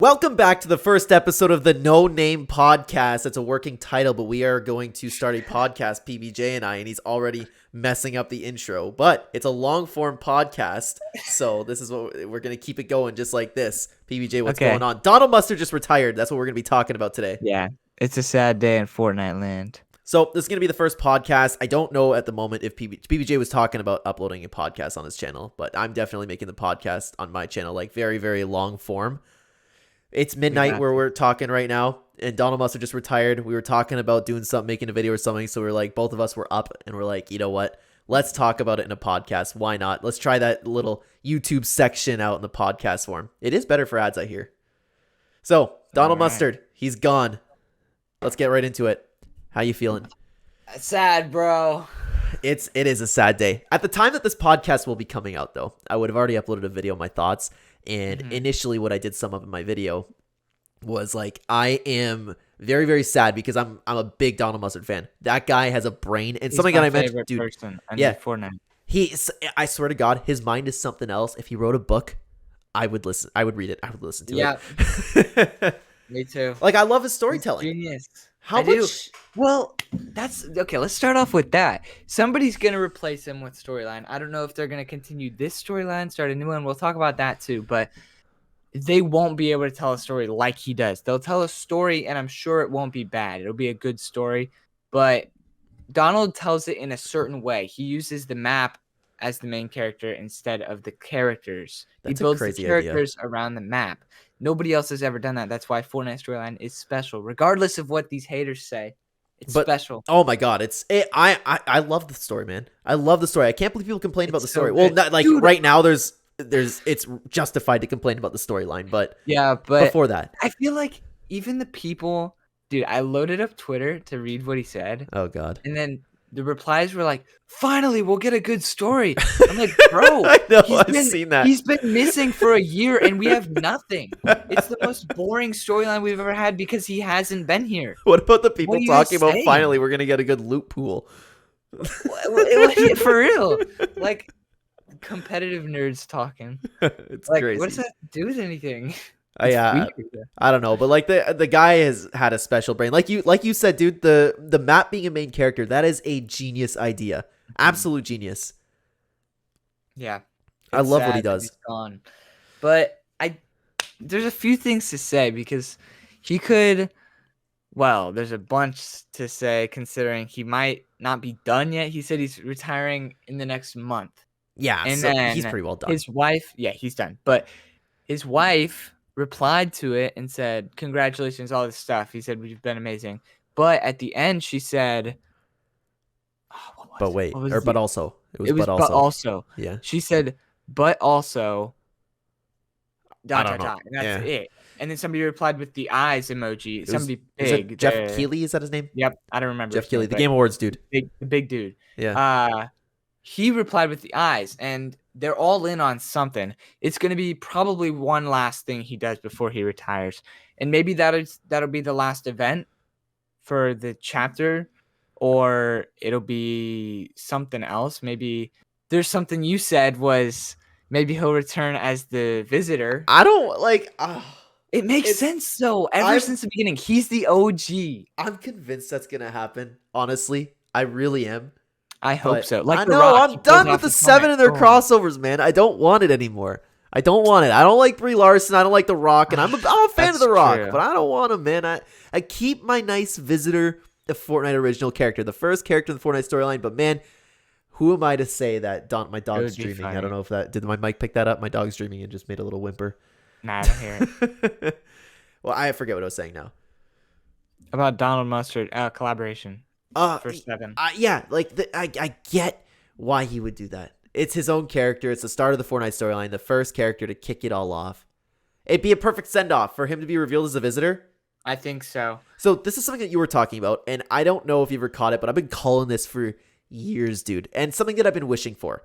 Welcome back to the first episode of the No Name Podcast. It's a working title, but we are going to start a podcast, PBJ and I, and he's already messing up the intro. But it's a long-form podcast, so this is what we're going to keep it going just like this. PBJ, what's going on? Donald Mustard just retired. That's what we're going to be talking about today. Yeah, it's a sad day in Fortnite land. So this is going to be the first podcast. I don't know at the moment if PBJ was talking about uploading a podcast on his channel, but I'm definitely making the podcast on my channel, like very, very long form. It's midnight where we're talking right now, and Donald Mustard just retired. We were talking about doing something, making a video or something, so we're like, both of us were up, and we're like, you know what? Let's talk about it in a podcast. Why not? Let's try that little YouTube section out in the podcast form. It is better for ads, I hear. So, Donald Mustard, he's gone. Let's get right into it. How you feeling? Sad, bro. It is a sad day. At the time that this podcast will be coming out, though, I would have already uploaded a video of my thoughts. And initially what I did sum up in my video was like, I am very, very sad because I'm a big Donald Mustard fan. That guy has a brain, and He's something that I mentioned, dude. Person. Fortnite. I swear to God, his mind is something else. If he wrote a book, I would listen. I would read it. I would listen to it. Yeah. Me too. Like, I love his storytelling. He's genius. How much? Well, that's okay. Let's start off with that. Somebody's gonna replace him with storyline. I don't know if they're gonna continue this storyline, start a new one. We'll talk about that too. But they won't be able to tell a story like he does. They'll tell a story, and I'm sure it won't be bad. It'll be a good story. But Donald tells it in a certain way. He uses the map as the main character instead of the characters. He builds the characters around the map. Nobody else has ever done that. That's why Fortnite storyline is special, regardless of what these haters say. It's special. Oh my God, I love the story, man. I love the story. I can't believe people complain about the story. Well, not like dude, right now. There's it's justified to complain about the storyline, but yeah, but before that, I feel like even the people, dude. I loaded up Twitter to read what he said. Oh God, and then the replies were like, "Finally, we'll get a good story." I'm like, bro, I know, I've seen that. He's been missing for a year, and we have nothing. It's the most boring storyline we've ever had because he hasn't been here. What about the people talking about finally we're gonna get a good loot pool? For real, like competitive nerds talking. It's like, crazy. What does that do with anything? I don't know, but like the guy has had a special brain. Like you said, dude, the map being a main character, that is a genius idea. Absolute genius. Yeah. I love what he does. He's gone. But there's a few things to say because he could, well, there's a bunch to say considering he might not be done yet. He said he's retiring in the next month. Yeah, and so then he's pretty well done. His wife, yeah, he's done. But his wife replied to it and said, "Congratulations, all this stuff." He said, "We've been amazing." But at the end, she said, "But wait, or but also." It was but also. Yeah. She said, "But also." Dot. And that's it. And then somebody replied with the eyes emoji. Somebody big. Jeff Keighley, is that his name? Yep, I don't remember. Jeff Keighley, the Game Awards dude. The big dude. Yeah. He replied with the eyes, and they're all in on something. It's going to be probably one last thing he does before he retires. And maybe that'll be the last event for the chapter, or it'll be something else. Maybe there's something you said was maybe he'll return as the visitor. I don't like... it makes sense, though. Ever since the beginning, he's the OG. I'm convinced that's going to happen. Honestly, I really am. I hope so. Like I know, I'm done with the 7 of their crossovers, man. I don't want it anymore. I don't want it. I don't like Brie Larson. I don't like The Rock, and I'm a fan of The Rock, but I don't want him, man. I keep my nice visitor, the Fortnite original character, the first character in the Fortnite storyline, but man, who am I to say that my dog's dreaming? Funny. I don't know if did my mic pick that up? My dog's dreaming and just made a little whimper. Nah, I don't hear it. Well, I forget what I was saying now. About Donald Mustard collaboration. For 7. Yeah, like I get why he would do that. It's his own character. It's the start of the Fortnite storyline, the first character to kick it all off. It'd be a perfect send-off for him to be revealed as a visitor. I think so. So this is something that you were talking about, and I don't know if you ever caught it, but I've been calling this for years, dude, and something that I've been wishing for.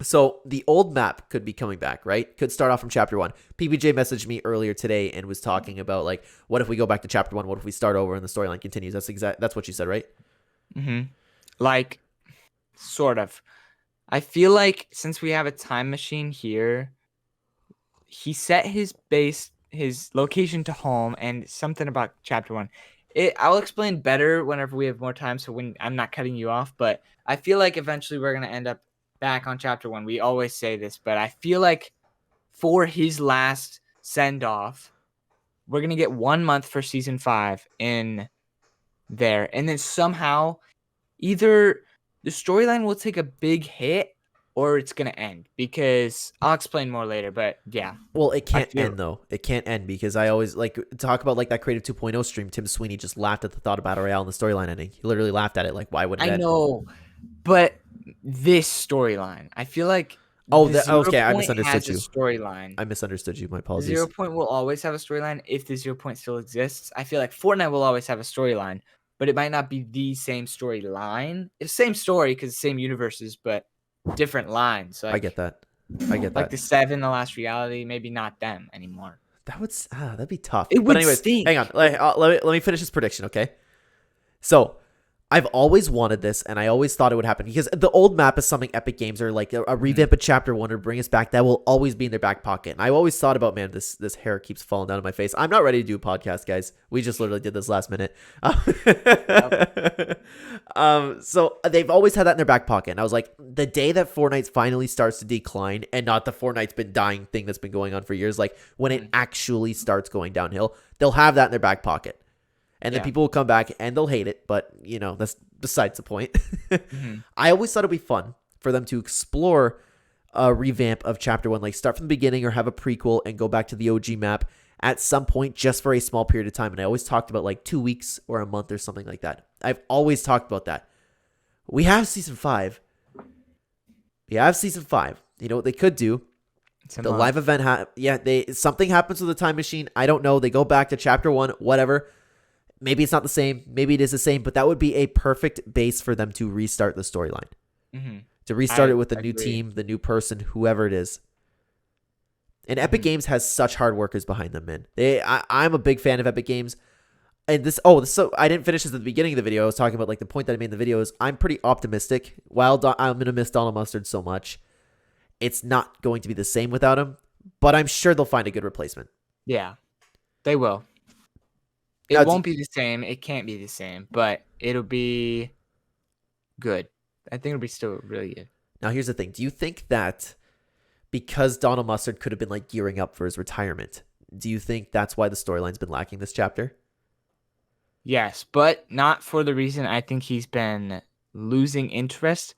So the old map could be coming back, right? Could start off from chapter 1. PBJ messaged me earlier today and was talking about like, what if we go back to chapter 1? What if we start over and the storyline continues? That's what you said, right? Mm-hmm. Like, sort of. I feel like since we have a time machine here, he set his his location to home and something about chapter 1. I'll explain better whenever we have more time, so when I'm not cutting you off, but I feel like eventually we're going to end up back on chapter 1. We always say this, but I feel like for his last send-off, we're going to get 1 month for season 5 in there, and then somehow either the storyline will take a big hit or it's going to end, because I'll explain more later, but yeah. Well, it can't end though. It can't end because I always like talk about like that Creative 2.0 stream. Tim Sweeney just laughed at the thought of Battle Royale and the storyline ending. He literally laughed at it. Like, why would it I end? know, but this storyline, I feel like okay. I misunderstood you. Storyline. I misunderstood you. My apologies. 0 Point will always have a storyline if the 0 Point still exists. I feel like Fortnite will always have a storyline, but it might not be the same storyline. It's the same story because same universes, but different lines. Like, I get that. Like the 7, The Last Reality, maybe not them anymore. That'd be tough. It would but anyways, stink. hang on. Let me finish this prediction, okay? So, I've always wanted this, and I always thought it would happen because the old map is something Epic Games or like a revamp of Chapter 1 or bring us back. That will always be in their back pocket. And I always thought about, man, this hair keeps falling down on my face. I'm not ready to do a podcast, guys. We just literally did this last minute. So they've always had that in their back pocket. And I was like, the day that Fortnite finally starts to decline and not the Fortnite's been dying thing that's been going on for years, like when it actually starts going downhill, they'll have that in their back pocket. And then people will come back and they'll hate it, but that's besides the point. I always thought it'd be fun for them to explore a revamp of Chapter 1, like start from the beginning or have a prequel and go back to the OG map at some point just for a small period of time. And I always talked about like 2 weeks or a month or something like that. I've always talked about that. We have season 5. You know what they could do? The live event, something happens with the time machine. I don't know. They go back to Chapter 1, whatever. Maybe it's not the same. Maybe it is the same, but that would be a perfect base for them to restart the storyline. To restart it with a new team, the new person, whoever it is. And Epic Games has such hard workers behind them, man. I'm a big fan of Epic Games. And so I didn't finish this at the beginning of the video. I was talking about like the point that I made in the video is I'm pretty optimistic. While I'm going to miss Donald Mustard so much, it's not going to be the same without him, but I'm sure they'll find a good replacement. Yeah, they will. It won't be the same. It can't be the same, but it'll be good. I think it'll be still really good. Now, here's the thing. Do you think that because Donald Mustard could have been like gearing up for his retirement, do you think that's why the storyline's been lacking this chapter? Yes, but not for the reason I think he's been losing interest.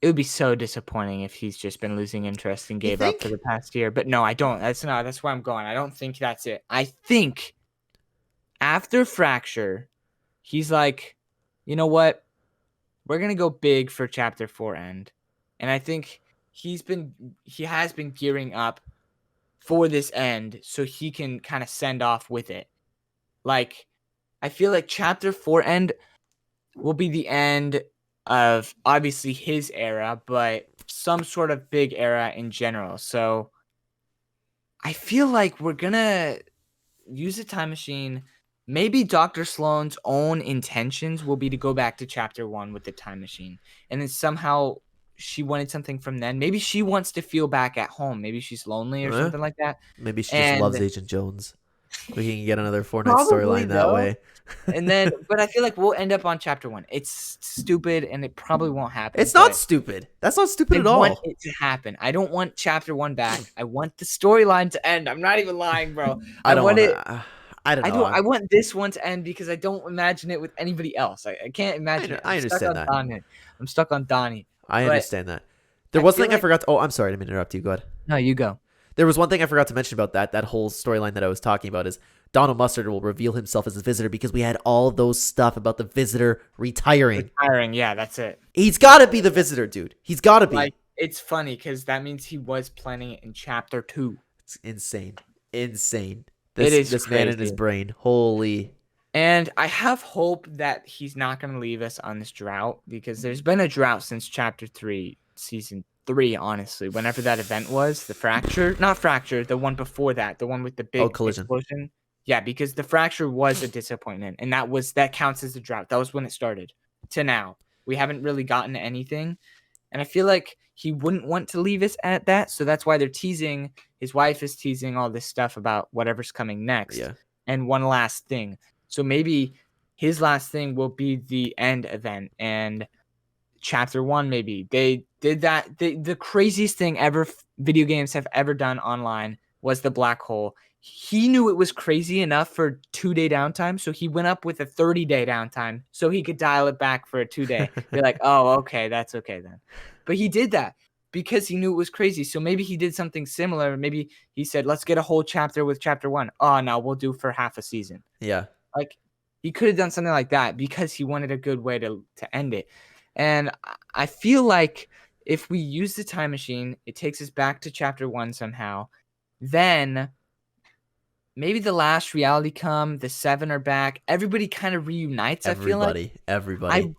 It would be so disappointing if he's just been losing interest and gave up for the past year. But no, I don't. That's where I'm going. I don't think that's it. I think after Fracture, he's like, you know what? We're going to go big for Chapter 4 end. And I think he has been gearing up for this end so he can kind of send off with it. Like, I feel like Chapter 4 end will be the end of obviously his era, but some sort of big era in general. So I feel like we're going to use a time machine. Maybe Dr. Sloan's own intentions will be to go back to Chapter 1 with the time machine. And then somehow she wanted something from then. Maybe she wants to feel back at home. Maybe she's lonely or something like that. Maybe she just loves Agent Jones. We can get another Fortnite storyline that way. And then, but I feel like we'll end up on Chapter 1. It's stupid and it probably won't happen. It's not stupid. That's not stupid at all. I want it to happen. I don't want Chapter 1 back. I want the storyline to end. I'm not even lying, bro. I don't know. I want this one to end because I don't imagine it with anybody else. I can't imagine it. I understand that. I'm stuck on Donnie. I understand that. There was something I forgot to... Oh, I'm sorry. I didn't mean to interrupt you. Go ahead. No, you go. There was one thing I forgot to mention about that whole storyline that I was talking about is Donald Mustard will reveal himself as a visitor because we had all of those stuff about the visitor retiring. Yeah, that's it. He's got to be the visitor, dude. He's got to be. Like, it's funny because that means he was planning it in Chapter 2. It's insane. Insane. This man in his brain. Holy. And I have hope that he's not going to leave us on this drought because there's been a drought since Chapter 3, Season 3, honestly. Whenever that event was, the Fracture. Not Fracture, the one before that. The one with the big explosion. Yeah, because the Fracture was a disappointment. And that counts as the drought. That was when it started. To now. We haven't really gotten anything. And I feel like he wouldn't want to leave us at that. So that's why they're teasing. His wife is teasing all this stuff about whatever's coming next. Yeah. And one last thing. So maybe his last thing will be the end event. And chapter 1, maybe. They did that. The craziest thing ever video games have ever done online was the black hole. He knew it was crazy enough for 2-day downtime, so he went up with a 30-day downtime so he could dial it back for a 2-day. Be like, oh, okay, that's okay then. But he did that because he knew it was crazy. So maybe he did something similar. Maybe he said, let's get a whole chapter with chapter 1. Oh, no, we'll do for half a season. Yeah. Like, he could have done something like that because he wanted a good way to end it. And I feel like if we use the time machine, it takes us back to chapter 1 somehow. Then maybe the last reality come, the 7 are back. Everybody kind of reunites, I feel like. Everybody.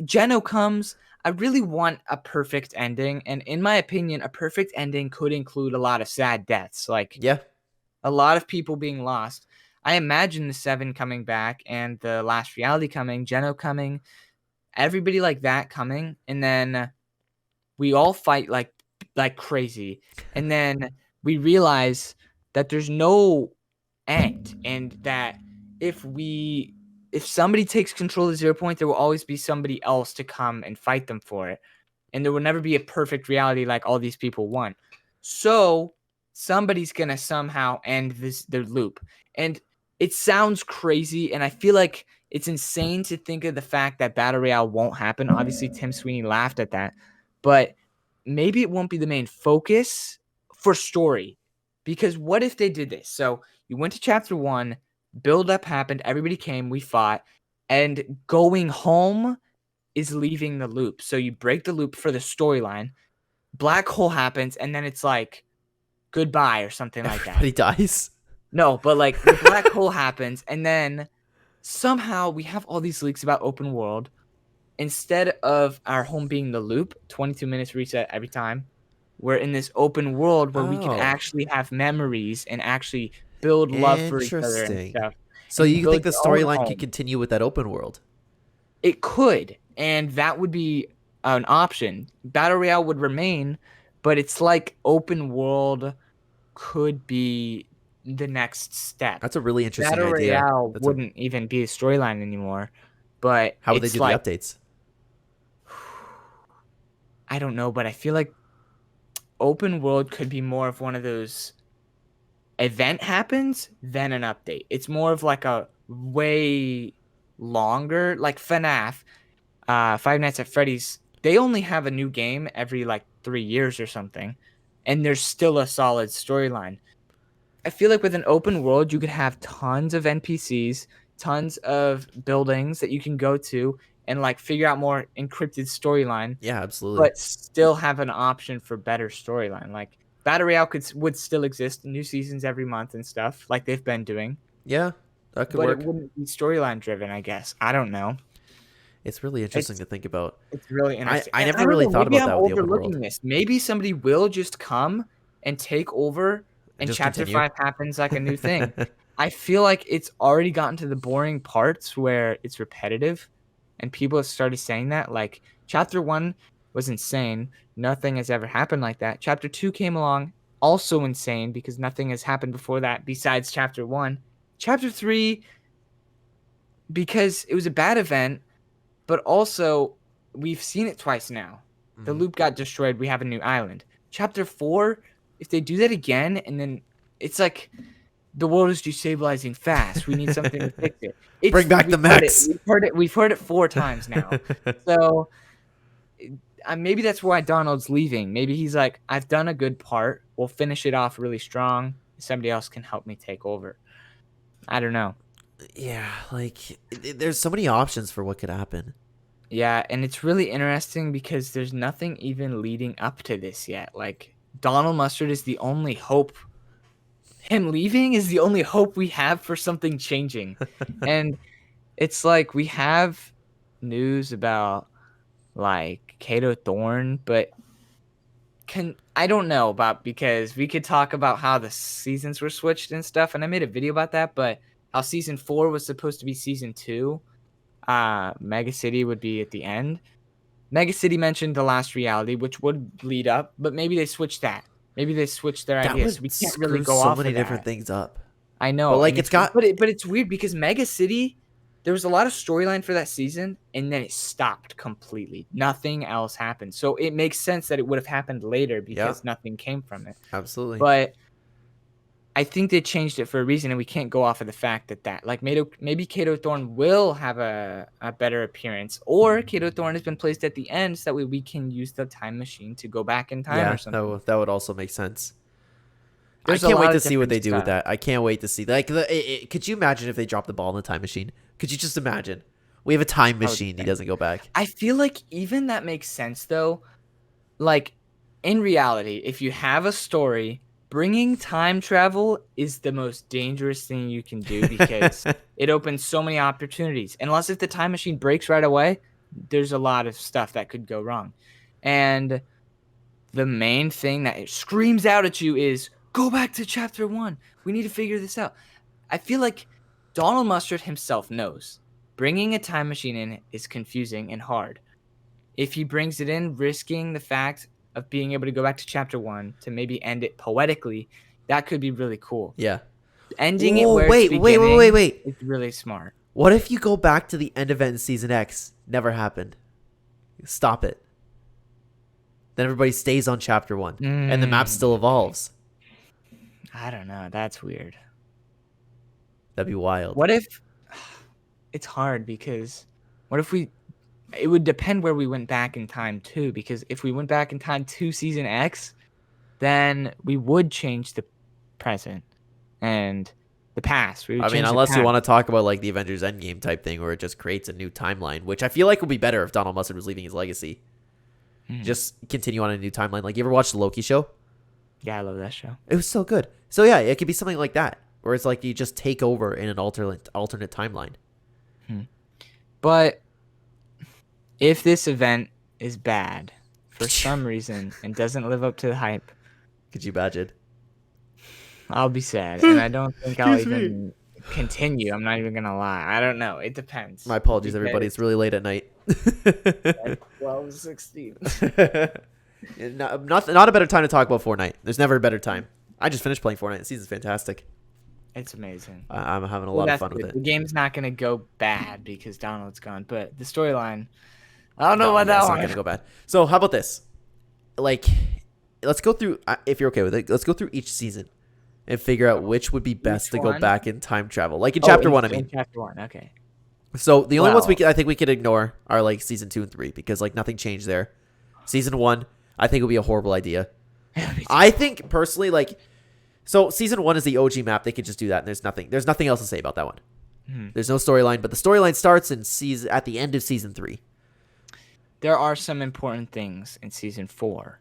Geno comes. I really want a perfect ending. And in my opinion, a perfect ending could include a lot of sad deaths. Like, Yeah. a lot of people being lost. I imagine the 7 coming back and the last reality coming, Geno coming, everybody like that coming, and then we all fight like crazy, and then we realize that there's no end, and that if somebody takes control of 0 Point, there will always be somebody else to come and fight them for it, and there will never be a perfect reality like all these people want. So somebody's gonna somehow end their loop, and it sounds crazy, and I feel like it's insane to think of the fact that Battle Royale won't happen. Obviously, Tim Sweeney laughed at that, but maybe it won't be the main focus for story. Because what if they did this? So you went to chapter 1, build up happened, everybody came, we fought, and going home is leaving the loop. So you break the loop for the storyline, black hole happens, and then it's like goodbye or something like that. Everybody dies. No, but like the black hole happens, and then somehow we have all these leaks about open world. Instead of our home being the loop, 22 minutes reset every time, we're in this open world where we can actually have memories and actually build love for each other and stuff. So and you think the storyline could continue with that open world? It could, and that would be an option. Battle Royale would remain, but it's like open world could be the next step. That's a really interesting Battle idea. Royale wouldn't even be a storyline anymore. But how would they do the updates? I don't know, but I feel like open world could be more of one of those event happens, then an update. It's more of like a way longer, like FNAF, Five Nights at Freddy's. They only have a new game every like 3 years or something, and there's still a solid storyline. I feel like with an open world, you could have tons of NPCs, tons of buildings that you can go to and like figure out more encrypted storyline. Yeah, absolutely. But still have an option for better storyline. Like Battle Royale would still exist, new seasons every month and stuff, like they've been doing. Yeah, that could work. But it wouldn't be storyline driven, I guess. I don't know. It's really interesting to think about. It's really interesting. I never really thought about that with the open world. This. Maybe somebody will just come and take over, and chapter 5 happens like a new thing. I feel like it's already gotten to the boring parts where it's repetitive, and people have started saying that. Like, chapter 1 was insane. Nothing has ever happened like that. Chapter 2 came along, also insane, because nothing has happened before that besides chapter 1. Chapter 3, because it was a bad event, but also we've seen it twice now. The loop got destroyed. We have a new island. Chapter 4, if they do that again, and then it's like the world is destabilizing fast. We need something to fix it. Bring back the mechs. We've heard it 4 times now. So maybe that's why Donald's leaving. Maybe he's like, I've done a good part. We'll finish it off really strong. Somebody else can help me take over. I don't know. Yeah, like there's so many options for what could happen. Yeah, and it's really interesting because there's nothing even leading up to this yet. Like, Donald Mustard is the only hope. Him leaving is the only hope we have for something changing. And it's like we have news about like Kato Thorne, but I don't know about, because we could talk about how the seasons were switched and stuff, and I made a video about that, but how season 4 was supposed to be season 2. Mega City would be at the end. Mega City mentioned the last reality, which would lead up, but maybe they switched that. Maybe they switched their That ideas. So we would can't really screw go so off many of different that. things up. I But know, like, and it's got. but it's weird because Mega City, there was a lot of storyline for that season, and then it stopped completely. Nothing else happened, so it makes sense that it would have happened later Yeah, because nothing came from it. absolutely. But I think they changed it for a reason, and we can't go off of the fact that like maybe Kato Thorn will have a better appearance, or Kato Thorn has been placed at the end so that way we can use the time machine to go back in time or Yeah, something. that would also make sense. I There's a can't wait lot to of see what different they do with stuff. that. I can't wait to see. Like, could you imagine if they dropped the ball in the time machine? Could you just imagine? We have a time I would machine. He think. doesn't go back. I feel like even that makes sense though. Like in reality, if you have a story, bringing time travel is the most dangerous thing you can do because it opens so many opportunities. Unless if the time machine breaks right away, there's a lot of stuff that could go wrong. And the main thing that it screams out at you is go back to chapter 1. We need to figure this out. I feel like Donald Mustard himself knows bringing a time machine in is confusing and hard. If he brings it in, risking the fact of being able to go back to chapter 1 to maybe end it poetically, that could be really cool. Yeah. Ending it Whoa, where it's beginning wait. is really smart. What if you go back to the end event in Season X? Never happened. Stop it. Then everybody stays on Chapter 1. And the map still evolves. I don't know. That's weird. That'd be wild. What if... It's hard because... What if we... It would depend where we went back in time, too. Because if we went back in time to Season X, then we would change the present and the past. We would I mean, change the unless you past. want to talk about like the Avengers Endgame type thing where it just creates a new timeline, which I feel like would be better if Donald Mustard was leaving his legacy. Just continue on a new timeline. Like, you ever watched the Loki show? Yeah, I love that show. It was so good. So yeah, it could be something like that, where it's like you just take over in an alternate timeline. But if this event is bad for some reason and doesn't live up to the hype, Could you imagine? I'll be sad. And I don't think I'll even continue. I'm not even going to lie. I don't know. It depends. My apologies, everybody. It's really late at night. 12:16. Not a better time to talk about Fortnite. There's never a better time. I just finished playing Fortnite. The season's fantastic. It's amazing. I'm having a lot of fun with The it. game's not going to go bad because Donald's gone, but the storyline, I don't know No, about yeah, that it's not one. gonna go bad. So how about this? Like, let's go through. If you're okay with it, let's go through each season and figure out which would be best Each to go one? back in time travel. Like in chapter 1, I mean. In chapter 1, okay. So the only ones Well- I think we could ignore are like season 2 and 3 because like nothing changed there. Season 1, I think would be a horrible idea. I think personally, like, so season 1 is the OG map. They could just do that, and there's nothing else to say about that one. There's no storyline, but the storyline starts at the end of season 3. There are some important things in season 4.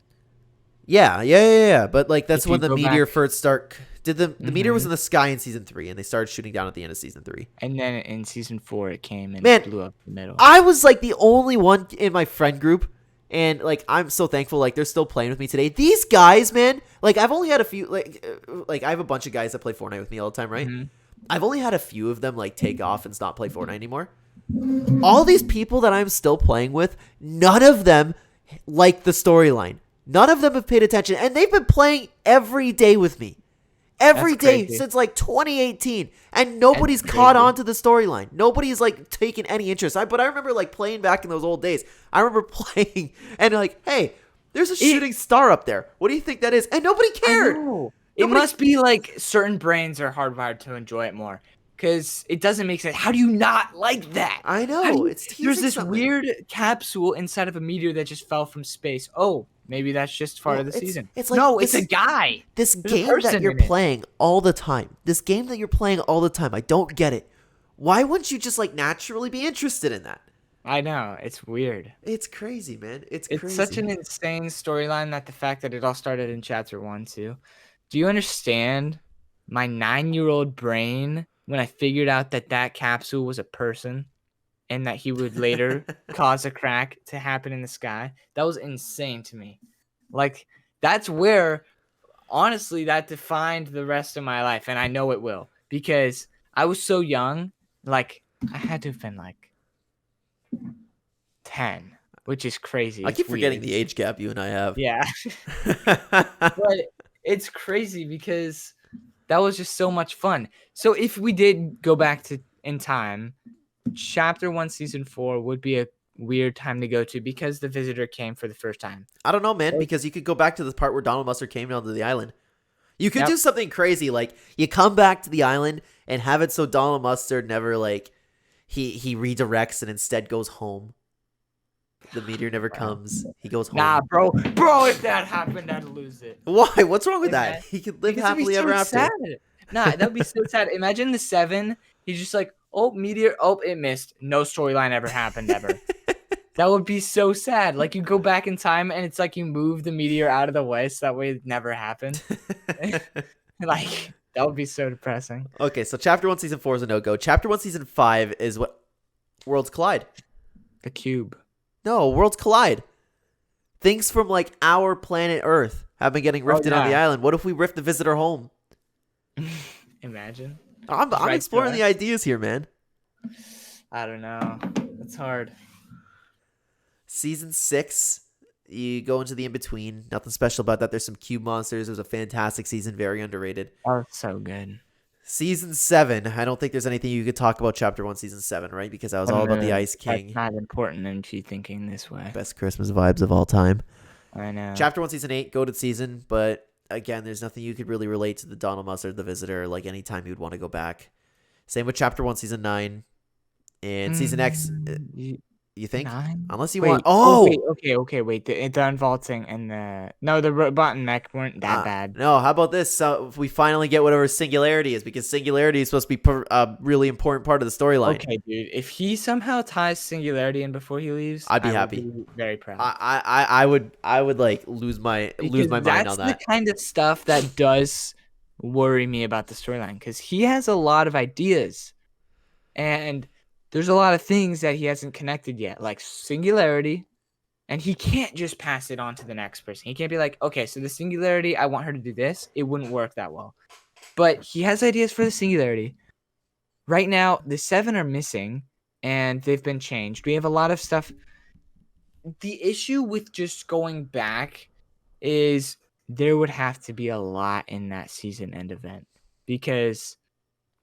Yeah. But like that's If when you the go meteor back- first start. The meteor was in the sky in season 3, and they started shooting down at the end of season 3. And then in season 4, it came and Man, blew up the middle. I was like the only one in my friend group, and like I'm so thankful. Like they're still playing with me today. These guys, man. Like I've only had a few. Like I have a bunch of guys that play Fortnite with me all the time, right? I've only had a few of them like take off and stop play Fortnite anymore. All these people that I'm still playing with, none of them like the storyline. None of them have paid attention, and they've been playing every day with me. Every That's day crazy. since like 2018, and nobody's caught on to the storyline. Nobody's like taken any interest. But I remember like playing back in those old days. I remember playing and like, hey, there's a shooting star up there. What do you think that is? And nobody cared. It must be like certain brains are hardwired to enjoy it more. Because it doesn't make sense. How do you not like that? I know. How do you- It's teasing there's this something. weird capsule inside of a meteor that just fell from space. Oh, maybe that's just part of the season. It's like no, it's a guy. This There's a game that person you're in it. playing all the time. This game that you're playing all the time. I don't get it. Why wouldn't you just like naturally be interested in that? I know. It's weird. It's crazy, man. It's It's crazy. such an insane storyline that the fact that it all started in chapter 1 too. Do you understand my 9-year-old brain when I figured out that that capsule was a person and that he would later cause a crack to happen in the sky? That was insane to me. Like, that's where, honestly, that defined the rest of my life. And I know it will because I was so young. Like, I had to have been like 10. which is crazy. I It's keep forgetting weird. the age gap you and I have. Yeah. But it's crazy because that was just so much fun. So if we did go back to in time, Chapter 1, Season 4 would be a weird time to go to because the visitor came for the first time. I don't know, man, Like, because you could go back to the part where Donald Mustard came down to the island. You could Yep. do something crazy, like you come back to the island and have it so Donald Mustard never like he redirects and instead goes home. The meteor never comes. He goes home. Nah, bro, if that happened, I'd lose it. Why? What's wrong with that? Man. He could live Because it'd be happily so ever after. sad. Nah, that'd be so sad. Imagine the 7. He's just like, oh, meteor. Oh, it missed. No storyline ever happened ever. That would be so sad. Like you go back in time and it's like you move the meteor out of the way so that way it never happened. Like that would be so depressing. Okay, so Chapter 1, Season 4 is a no-go. Chapter 1, Season 5 is what? Worlds Collide. The cube. No, Worlds Collide. Things from like our planet Earth have been getting rifted on the island. What if we rift the visitor home? Imagine. I'm exploring the ideas here, man. I don't know. It's hard. Season 6, you go into the in-between. Nothing special about that. There's some cube monsters. It was a fantastic season. Very underrated. Oh, so good. Season 7. I don't think there's anything you could talk about Chapter 1, Season 7, right? Because that was all about the Ice King. That's not important into you thinking this way. Best Christmas vibes of all time. I know. Chapter 1, Season 8, goated season. But again, there's nothing you could really relate to the Donald Mustard, the Visitor, like anytime you'd want to go back. Same with Chapter 1, Season 9. And Season X, you think? 9? Unless you wait, want... Oh! Wait. The unvaulting and the... No, the robot and mech weren't that bad. No, how about this? So if we finally get whatever Singularity is, because Singularity is supposed to be a really important part of the storyline. Okay, dude. If he somehow ties Singularity in before he leaves, I'd be happy. Would be very proud. I would like lose my mind on that. That's the kind of stuff that does worry me about the storyline because he has a lot of ideas, and there's a lot of things that he hasn't connected yet, like Singularity, and he can't just pass it on to the next person. He can't be like, okay, so the Singularity, I want her to do this. It wouldn't work that well. But he has ideas for the Singularity. Right now, the 7 are missing, and they've been changed. We have a lot of stuff. The issue with just going back is there would have to be a lot in that season end event because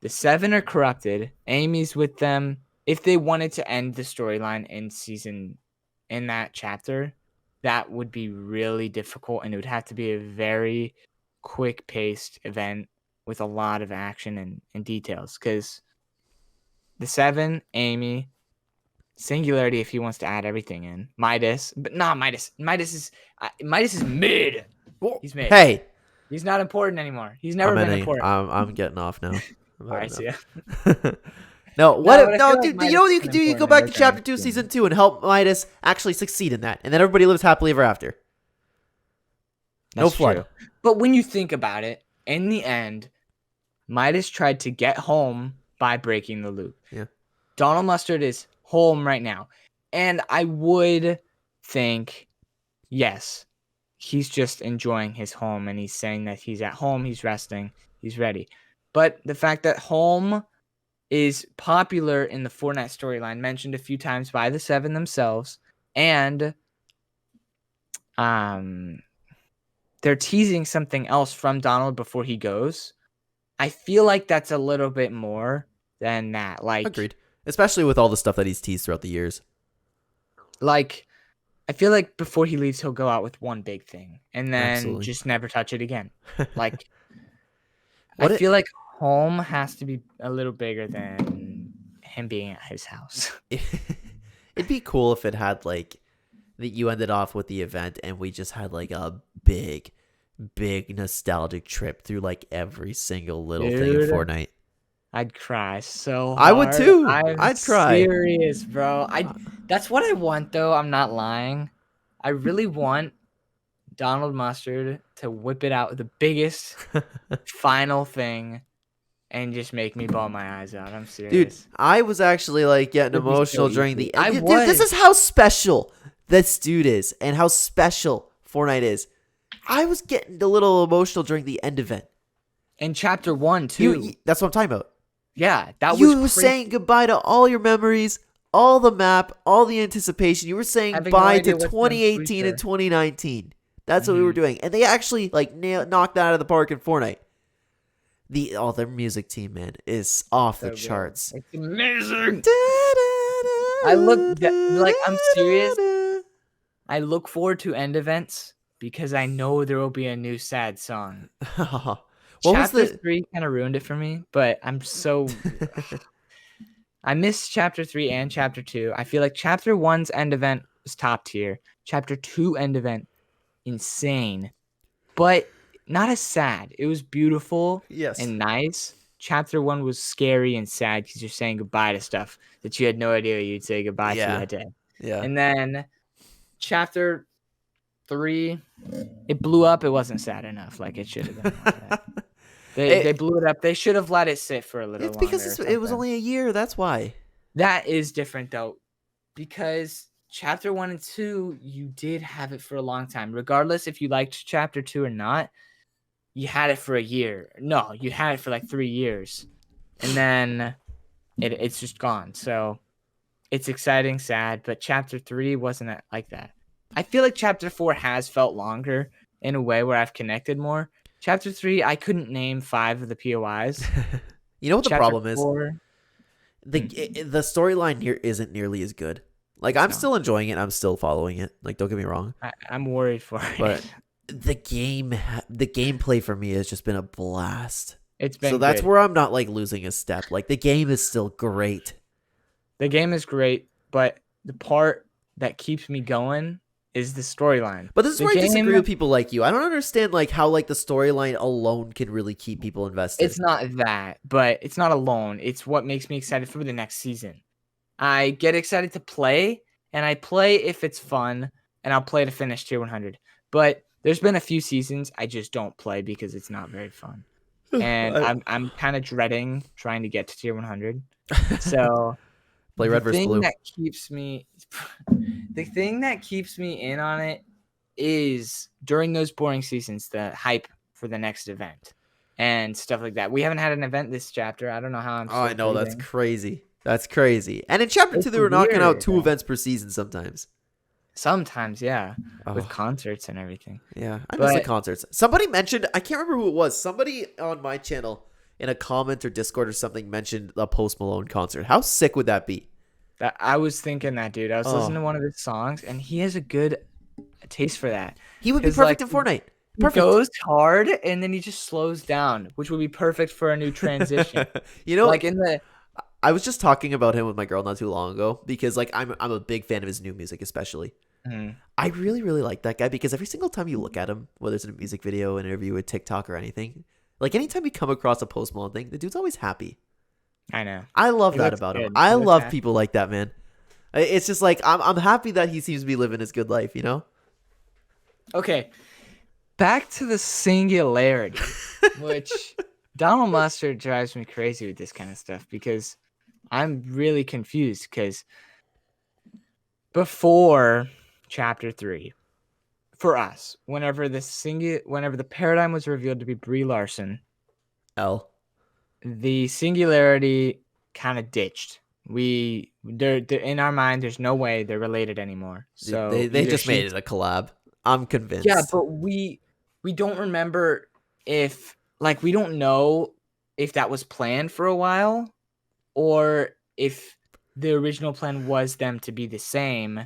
the 7 are corrupted. Amy's with them. If they wanted to end the storyline in that chapter, that would be really difficult, and it would have to be a very quick-paced event with a lot of action and details. Because the 7, Amy, Singularity, if he wants to add everything in, Midas, but not Midas. Midas is mid. He's mid. Hey, he's not important anymore. He's never been important. I'm getting off now. All right, see ya. No, dude, like you know what you can do? You can go back to Chapter 2, Season 2 and help Midas actually succeed in that. And then everybody lives happily ever after. No flood. True. But when you think about it, in the end, Midas tried to get home by breaking the loop. Yeah. Donald Mustard is home right now. And I would think, yes, he's just enjoying his home. And he's saying that he's at home, he's resting, he's ready. But the fact that home is popular in the Fortnite storyline, mentioned a few times by the 7 themselves, and they're teasing something else from Donald before he goes. I feel like that's a little bit more than that. Like, agreed. Especially with all the stuff that he's teased throughout the years. Like, I feel like before he leaves, he'll go out with one big thing and then just never touch it again. Like, I feel like home has to be a little bigger than him being at his house. It'd be cool if it had like that you ended off with the event and we just had like a big nostalgic trip through like every single little thing in Fortnite. I'd cry so hard. I would too. I'd cry. Serious, bro. That's what I want though. I'm not lying. I really want Donald Mustard to whip it out with the biggest final thing and just make me bawl my eyes out. I'm serious. Dude, I was actually like getting emotional during the end. Dude, this is how special this dude is and how special Fortnite is. I was getting a little emotional during the end event. In Chapter 1, too. That's what I'm talking about. Yeah, that was you saying goodbye to all your memories, all the map, all the anticipation. You were saying Having no bye to idea what's in the 2018 and future. 2019. That's what we were doing, and they actually like knocked that out of the park in Fortnite. Their music team, man, is off the So good. charts. It's amazing. I'm serious. I look forward to end events because I know there will be a new sad song. What was Chapter the 3 kind of ruined it for me, but I missed Chapter 3 and Chapter 2. I feel like Chapter 1's end event was top tier. Chapter 2 end event, insane, but not as sad. It was beautiful yes? and nice. Chapter 1 was scary and sad because you're saying goodbye to stuff that you had no idea you'd say goodbye to Yeah, that day. yeah. And then Chapter 3, it blew up. It wasn't sad enough like it should have been. Like that. They blew it up. They should have let it sit for a little It's longer. because it was only a year. That's why. That is different though, because Chapter 1 and 2, you did have it for a long time. Regardless if you liked Chapter 2 or not, you had it for a year. No, you had it for like 3 years. And then it's just gone. So it's exciting, sad, but Chapter 3 wasn't like that. I feel like Chapter 4 has felt longer in a way where I've connected more. Chapter 3, I couldn't name 5 of the POIs. You know what the Chapter problem is? 4, The storyline here isn't nearly as good. Like, I'm still enjoying it. I'm still following it. Like, don't get me wrong. I'm worried for it. But the gameplay for me has just been a blast. It's been so that's good. where I'm not like losing a step. Like, the game is still great. The game is great, but the part that keeps me going is the storyline. But this is where I disagree with people like you. I don't understand like how like the storyline alone can really keep people invested. It's not that, but it's not alone. It's what makes me excited for the next season. I get excited to play, and I play if it's fun, and I'll play to finish tier 100. But there's been a few seasons I just don't play because it's not very fun. And I'm kind of dreading trying to get to tier 100. So play red versus blue. The thing that keeps me in on it is during those boring seasons, the hype for the next event and stuff like that. We haven't had an event this chapter. I don't know how I'm still I know, breathing. that's crazy. That's crazy. And in chapter 2, they were knocking out 2 events per season sometimes. Sometimes, yeah. With concerts and everything. Yeah, I miss the concerts. Somebody mentioned, I can't remember who it was. Somebody on my channel in a comment or Discord or something mentioned the Post Malone concert. How sick would that be? I was thinking that, dude. I was listening to one of his songs, and he has a good taste for that. He would be perfect in Fortnite. Perfect. He goes hard, and then he just slows down, which would be perfect for a new transition. You know, like in the... I was just talking about him with my girl not too long ago because like I'm a big fan of his new music, especially. I really, really like that guy because every single time you look at him, whether it's in a music video, an interview, a TikTok, or anything, like anytime you come across a Post Malone thing, the dude's always happy. I know. I love that about him. I love people like that, man. It's just like I'm happy that he seems to be living his good life, you know? Okay. Back to the singularity, which Donald Mustard drives me crazy with this kind of stuff because I'm really confused because before Chapter 3, for us, whenever the paradigm was revealed to be Brie Larson, the singularity kind of ditched. They're in our mind, there's no way they're related anymore. So they just made it a collab. I'm convinced. Yeah, but we don't remember we don't know if that was planned for a while or if the original plan was them to be the same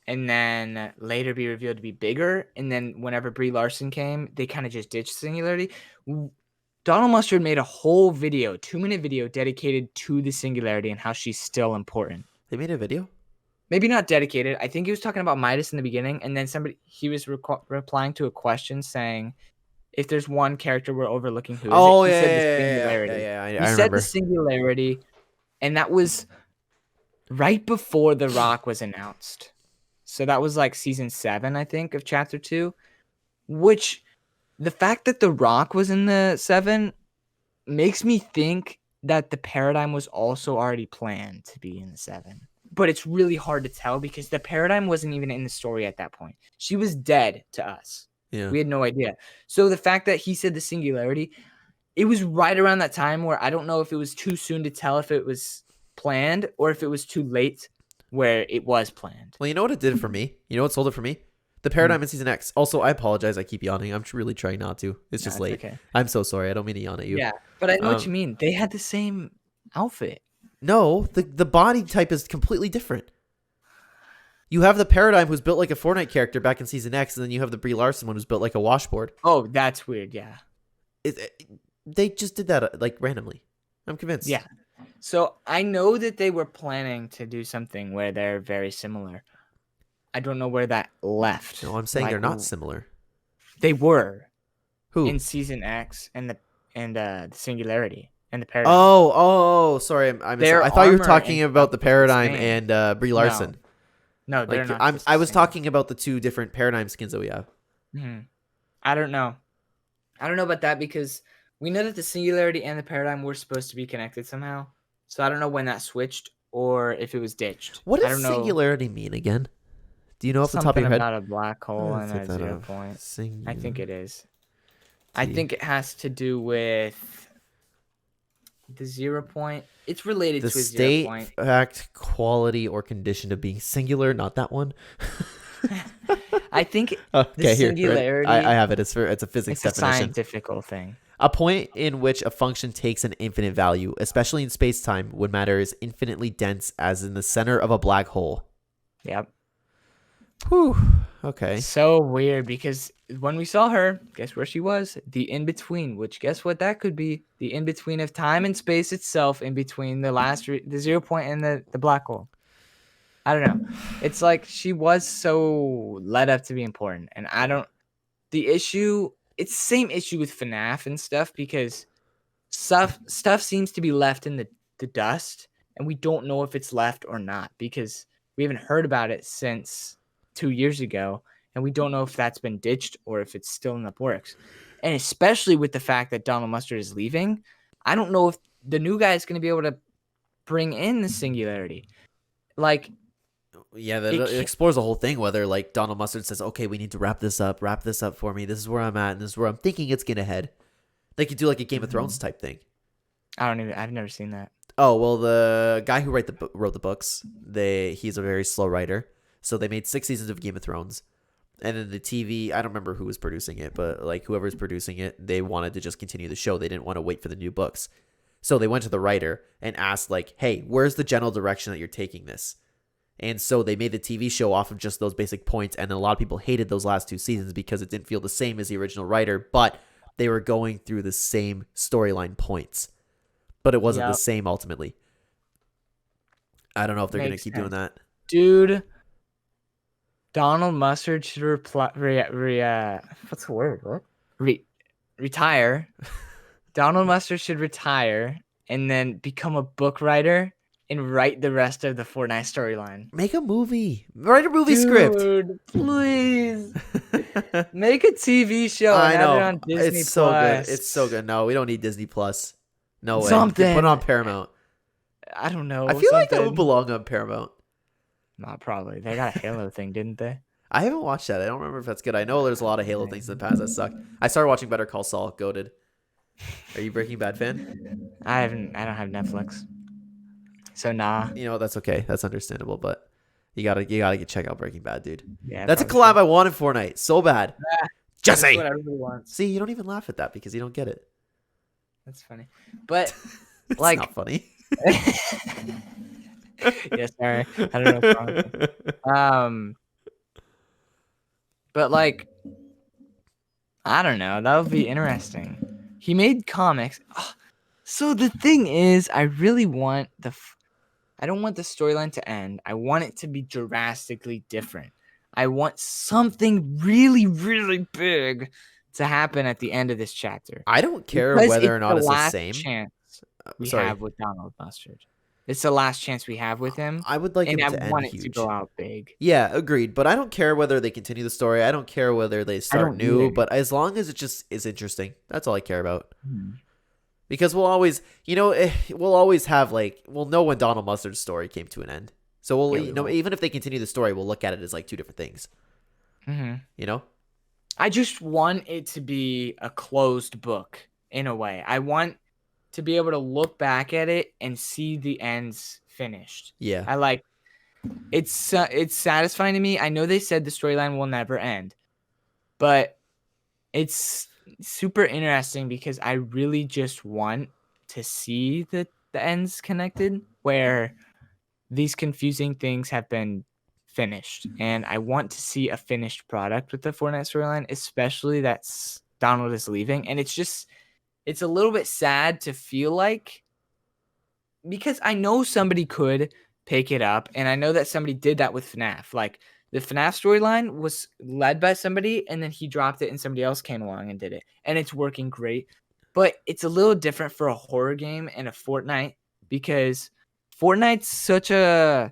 and then later be revealed to be bigger. And then whenever Brie Larson came, they kind of just ditched singularity. Donald Mustard made a whole video, 2-minute video dedicated to the singularity and how she's still important. They made a video? Maybe not dedicated. I think he was talking about Midas in the beginning, and then he was replying to a question saying, if there's one character we're overlooking, who is it? He said the singularity. I said remember. The singularity, and that was right before The Rock was announced. So that was like season 7, I think, of chapter 2, which the fact that The Rock was in the 7 makes me think that the paradigm was also already planned to be in the 7. But it's really hard to tell because the paradigm wasn't even in the story at that point. She was dead to us. Yeah. We had no idea. So the fact that he said the singularity, it was right around that time where I don't know if it was too soon to tell if it was planned or if it was too late where it was planned. Well, you know what it did for me? You know what sold it for me? The paradigm in season X. Also, I apologize. I keep yawning. I'm really trying not to. It's just late. Okay. I'm so sorry. I don't mean to yawn at you. Yeah, but I know what you mean. They had the same outfit. No, the body type is completely different. You have the paradigm who's built like a Fortnite character back in season X, and then you have the Brie Larson one who's built like a washboard. Oh, that's weird. Yeah. They just did that like randomly. I'm convinced. Yeah. So I know that they were planning to do something where they're very similar. I don't know where that left. No, I'm saying they're not similar. They were. Who? In season X and the Singularity and the Paradigm. Oh, sorry. I thought you were talking about the Paradigm and Brie Larson. No, they're not. I was talking about the two different Paradigm skins that we have. Mm-hmm. I don't know about that because we know that the Singularity and the Paradigm were supposed to be connected somehow. So I don't know when that switched or if it was ditched. What does Singularity mean again? Do you know off the top of your head? Something about a black hole and a 0 point. I think it is. I think it has to do with the 0 point. It's related to a 0 point. The state, fact, quality, or condition of being singular. Not that one. I think okay, singularity. Here, I have it. It's a physics definition. It's a scientific thing. A point in which a function takes an infinite value, especially in space-time, when matter is infinitely dense, as in the center of a black hole. Yep. Whew. Okay. So weird because when we saw her, guess where she was? The in-between, which guess what that could be? The in-between of time and space itself, in between the 0 point and the black hole. I don't know. It's like she was so led up to be important. And the issue, it's the same issue with FNAF and stuff because stuff seems to be left in the dust and we don't know if it's left or not because we haven't heard about it since 2 years ago, and we don't know if that's been ditched or if it's still in the works. And especially with the fact that Donald Mustard is leaving, I don't know if the new guy is going to be able to bring in the Singularity. Like, yeah, it explores the whole thing. Whether like Donald Mustard says, "Okay, we need to wrap this up for me. This is where I'm at, and this is where I'm thinking it's gonna head." They could do like a Game of Thrones type thing. I've never seen that. Oh well, the guy who wrote the books, he's a very slow writer. So they made 6 seasons of Game of Thrones. And then the TV, I don't remember who was producing it, but like whoever's producing it, they wanted to just continue the show. They didn't want to wait for the new books. So they went to the writer and asked like, hey, where's the general direction that you're taking this? And so they made the TV show off of just those basic points. And then a lot of people hated those last 2 seasons because it didn't feel the same as the original writer, but they were going through the same storyline points. But it wasn't the same ultimately. I don't know if they're going to keep doing that. Dude. Donald Mustard should what's the word? What? Retire. Donald Mustard should retire and then become a book writer and write the rest of the Fortnite storyline. Make a movie. Write a movie script. Dude, please. Make a TV show and have it on Disney Plus. It's so good. It's so good. No, we don't need Disney Plus. No way. Something. Put it on Paramount. I don't know. I feel like that would belong on Paramount. Not probably. They got a Halo thing, didn't they? I haven't watched that. I don't remember if that's good. I know there's a lot of Halo things in the past that suck. I started watching Better Call Saul. Goated. Are you Breaking Bad fan? I don't have Netflix. So nah. You know, that's okay. That's understandable, but you gotta check out Breaking Bad, dude. Yeah. That's a collab I want in Fortnite. So bad. Jesse! That's what everybody wants. See, you don't even laugh at that because you don't get it. That's funny. But it's like not funny. Yeah, sorry. I don't know what's wrong. But like, I don't know. That would be interesting. He made comics. So the thing is, I really want I don't want the storyline to end. I want it to be drastically different. I want something really, really big to happen at the end of this chapter. I don't care whether or not it's the same. Chance we have with Donald Mustard. It's the last chance we have with him. I would like him to end huge. And I want it to go out big. Yeah, agreed. But I don't care whether they continue the story. I don't care whether they start new. But as long as it just is interesting, that's all I care about. Because we'll always, we'll always have we'll know when Donald Mustard's story came to an end. So we'll, even if they continue the story, we'll look at it as like 2 different things. You know? I just want it to be a closed book in a way. I want to be able to look back at it and see the ends finished. Yeah. I like it's satisfying to me. I know they said the storyline will never end, but it's super interesting because I really just want to see the ends connected where these confusing things have been finished, and I want to see a finished product with the Fortnite storyline, especially that Donald is leaving. And it's a little bit sad to feel like, because I know somebody could pick it up, and I know that somebody did that with FNAF. Like, the FNAF storyline was led by somebody, and then he dropped it, and somebody else came along and did it, and it's working great. But it's a little different for a horror game and a Fortnite, because Fortnite's such a,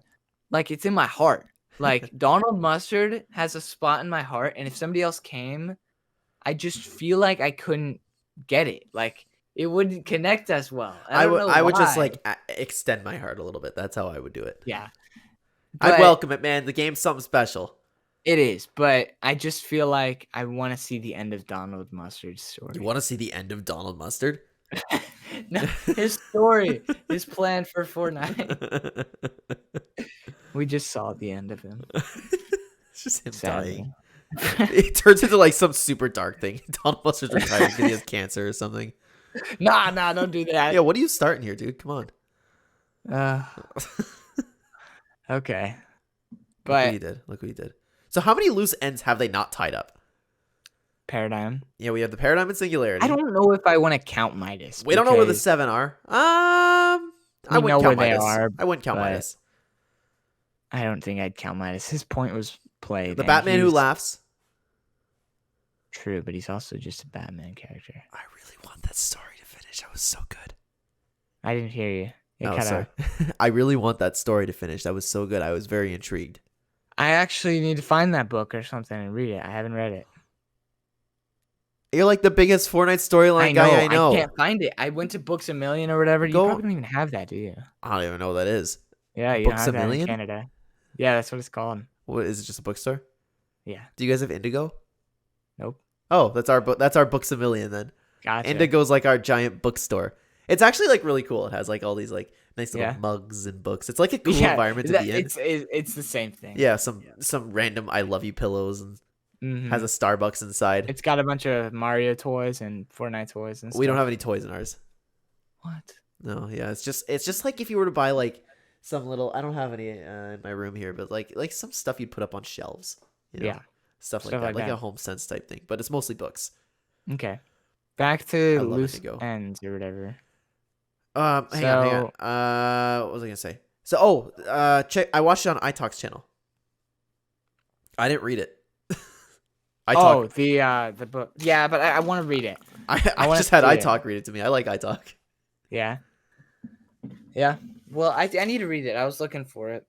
like, it's in my heart. Like, Donald Mustard has a spot in my heart, and if somebody else came, I just feel like I couldn't get it. Like, it wouldn't connect as well. I don't know I would just why. like extend my heart a little bit. That's how I would do it. Yeah. I'd But welcome it, man. The game's something special. it is, but I just feel like I want to see the end of Donald Mustard's story. You want to see the end of Donald Mustard? No, his story, his plan for Fortnite. We just saw the end of him. It's just him Sadly. dying. It turns into like some super dark thing. Donald Mustard's retired because he has cancer or something. Nah, don't do that. Yeah, what are you starting here, dude? Come on. Okay. Look what But he did. Look what he did. So how many loose ends have they not tied up? Paradigm. Yeah, we have the Paradigm and Singularity. I don't know if I want to count Midas. We don't know where the 7 are. I wouldn't know count where they Midas. are, I wouldn't count but Midas. I don't think I'd count Midas. His point was played. The and Batman who he's laughs. True, but he's also just a Batman character. I really want that story to finish. That was so good. I didn't hear you. It Oh, cut sorry. out. I really want that story to finish. That was so good. I was very intrigued. I actually need to find that book or something and read it. I haven't read it. You're like the biggest Fortnite storyline guy I know. I can't find it. I went to Books A Million or whatever. You probably don't even have that, do you? I don't even know what that is. Yeah, you Books don't have A that in Million? Canada. Yeah, that's what it's called. What is it? Just a bookstore? Yeah. Do you guys have Indigo? Nope. Oh, that's our Books A Million then. Gotcha. Indigo's like our giant bookstore. It's actually like really cool. It has like all these like nice little mugs and books. It's like a cool environment to be in. It's the same thing. Yeah, some random I love you pillows and has a Starbucks inside. It's got a bunch of Mario toys and Fortnite toys and stuff. We don't have any toys in ours. What? No, yeah, it's just like if you were to buy like some little, I don't have any in my room here, but like some stuff you'd put up on shelves. You know? Yeah. Stuff like that, like a Home Sense type thing, but it's mostly books. Okay. Back to loose ends or whatever. Hang on. What was I gonna say? So, check. I watched it on iTalk's channel. I didn't read it. The book. Yeah, but I want to read it. I just had iTalk read it to me. I like iTalk. Yeah. Yeah. Well, I need to read it. I was looking for it.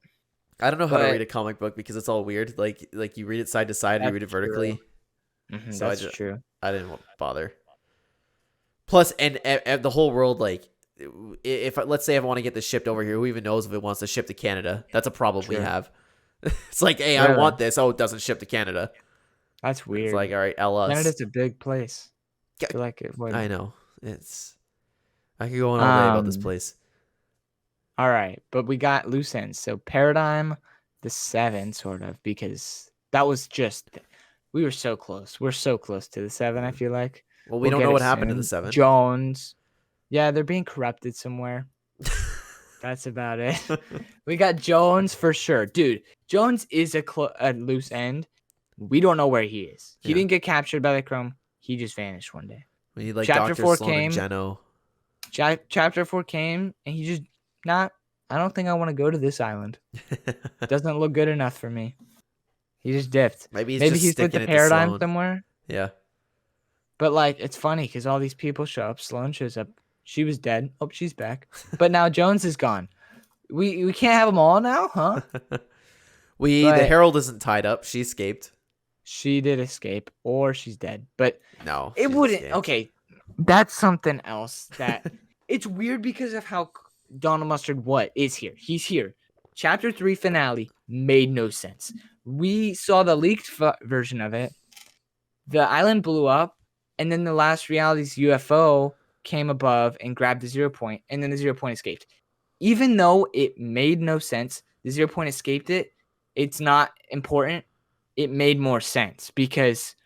I don't know how to read a comic book because it's all weird. Like you read it side to side, and you read it vertically. So that's true. I didn't bother. Plus, and the whole world, like, if let's say if I want to get this shipped over here, who even knows if it wants to ship to Canada? That's a problem we have. It's like, hey, I want this. Oh, it doesn't ship to Canada. That's weird. It's like, all right, LS. Canada's a big place. I feel like it would. I know. I could go on all day about this place. All right, but we got loose ends. So Paradigm, the 7, sort of, because that was just, we were so close. We're so close to the 7, I feel like. Well, we don't know what happened to the 7. Jones. Yeah, they're being corrupted somewhere. That's about it. We got Jones for sure. Dude, Jones is a loose end. We don't know where he is. He didn't get captured by the Chrome. He just vanished one day. We need like Chapter Dr. 4 Sloan came. and Geno. Chapter 4 came, and he just I don't think I want to go to this island. Doesn't look good enough for me. He just dipped. Maybe he's with the Paradigm somewhere. Yeah. But like, it's funny because all these people show up. Sloan shows up. She was dead. Oh, she's back. But now Jones is gone. We can't have them all now, huh? The Herald isn't tied up. She escaped. She did escape, or she's dead. But no, it wouldn't. Escaped. Okay, that's something else that it's weird because of how Donald Mustard is here. He's here. Chapter 3 finale made no sense. We saw the leaked version of it. The island blew up, and then the last reality's UFO came above and grabbed the 0 point, and then the 0 point escaped. Even though it made no sense, the 0 point escaped it. It's not important. It made more sense because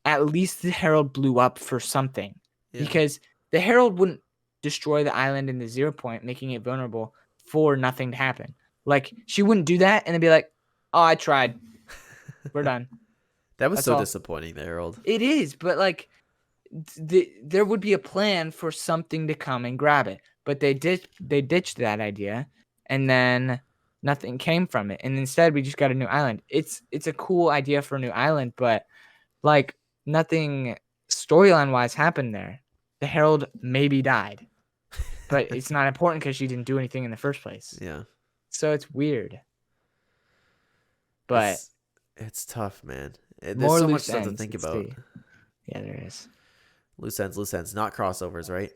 at least the Herald blew up for something. Yeah. Because the Herald wouldn't destroy the island in the 0 point, making it vulnerable for nothing to happen. Like, she wouldn't do that and then be like, oh, I tried. We're done. That was That's so all. disappointing, the Herald. It is, but like, there would be a plan for something to come and grab it. But they ditched that idea, and then nothing came from it. And instead, we just got a new island. It's a cool idea for a new island, but like nothing storyline wise happened there. The Herald maybe died, but it's not important because she didn't do anything in the first place. Yeah. So it's weird. But it's tough, man. There's more so much loose stuff to ends, think let's about. see. Yeah, there is. Loose ends, not crossovers, right?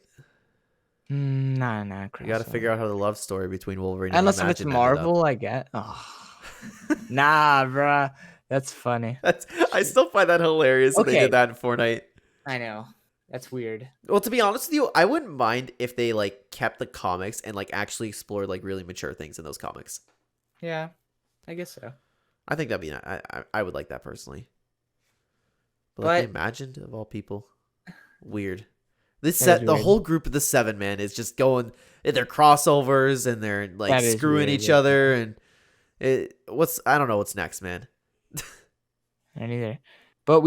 Nah. You got to figure out how the love story between Wolverine and unless if it's Imagine ended up. Marvel, I get. Oh. Nah, bruh. That's funny. I still find that hilarious that they did that in Fortnite. I know. That's weird. Well, to be honest with you, I wouldn't mind if they like kept the comics and like actually explored like really mature things in those comics. Yeah, I guess so. I think that'd be I would like that personally. But like, Imagined of all people, weird. This set, the whole group of the 7, man, is just going. They're crossovers and they're like screwing each other and I don't know what's next, man. I neither. But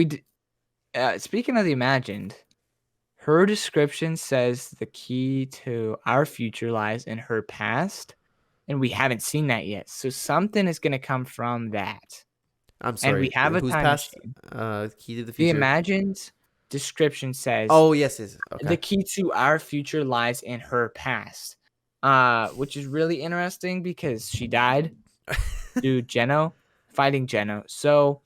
speaking of the Imagined, her description says the key to our future lies in her past, and we haven't seen that yet. So something is going to come from that. I'm sorry. And we have a time machine. Key to the future. The Imagined description says, oh, yes. Okay. The key to our future lies in her past, which is really interesting because she died to fighting Geno. So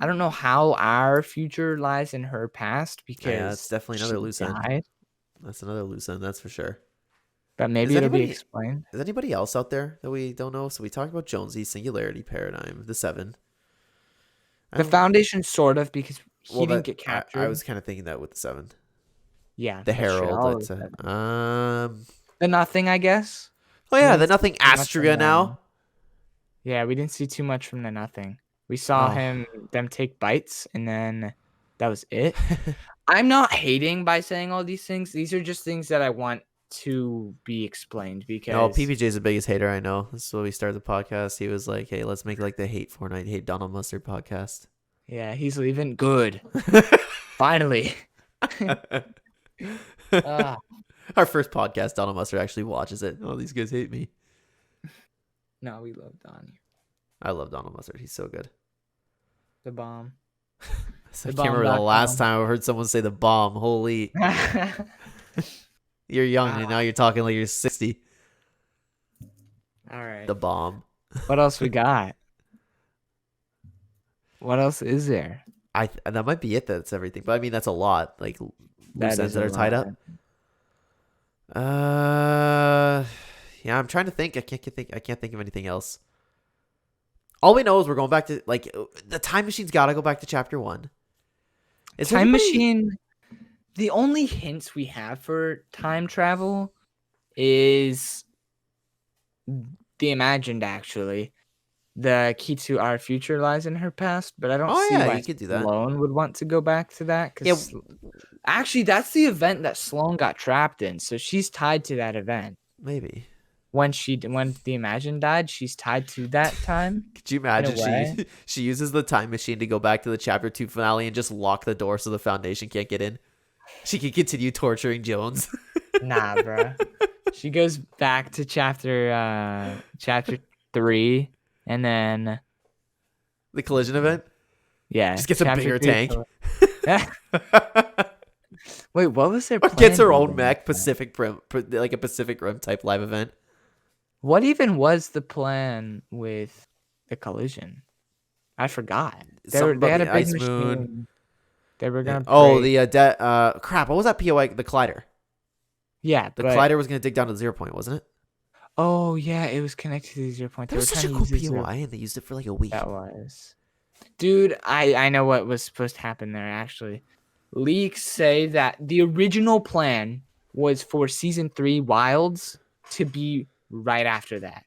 I don't know how our future lies in her past because that's definitely another loose end. That's another loose end, that's for sure. But maybe it'll be explained. Is anybody else out there that we don't know? So we talked about Jonesy, Singularity Paradigm, the 7. The Foundation, sort of, because he didn't get captured. I was kind of thinking that with the 7. Yeah. The Herald. The Nothing, I guess. Oh, yeah, the Nothing Astria now. Yeah, we didn't see too much from the Nothing. We saw them take bites, and then that was it. I'm not hating by saying all these things. These are just things that I want to be explained because... No, PBJ's the biggest hater I know. This is when we started the podcast. He was like, hey, let's make like the Hate Fortnite, Hate Donald Mustard podcast. Yeah, he's leaving. Good. Finally. Our first podcast, Donald Mustard actually watches it. Oh, these guys hate me. No, we love Donnie. I love Donald Mustard. He's so good. The bomb. I can't remember the last time I heard someone say the bomb. Holy. You're young and now you're talking like you're 60. All right. The bomb. What else we got? What else is there? That might be it. That's everything. But I mean, that's a lot. Like loose ends that are tied up. Yeah, I'm trying to think. I can't think of anything else. All we know is we're going back to like the time machine's got to go back to chapter 1. Time machine. The only hints we have for time travel is the Imagined, actually. The key to our future lies in her past, but I don't see why you could do that. Sloan would want to go back to that. Actually, that's the event that Sloan got trapped in, so she's tied to that event. Maybe. When the Imagined died, she's tied to that time. Could you imagine she uses the time machine to go back to the chapter 2 finale and just lock the door so the Foundation can't get in? She can continue torturing Jones. Nah, bro. She goes back to chapter 3, and then the collision event. Yeah, just gets a bigger tank. Wait, what was their plan? Or gets her own mech, Pacific Rim, like a Pacific Rim type live event. What even was the plan with the collision? I forgot. They had a big ice machine. moon. They were gonna. Crap! What was that POI? The collider. Yeah, the collider was gonna dig down to the 0 point, wasn't it? Oh yeah, it was connected to the 0 point. That was such a cool POI, and they used it for like a week. That was, dude. I know what was supposed to happen there actually. leaks say that the original plan was for season 3 Wilds to be right after that.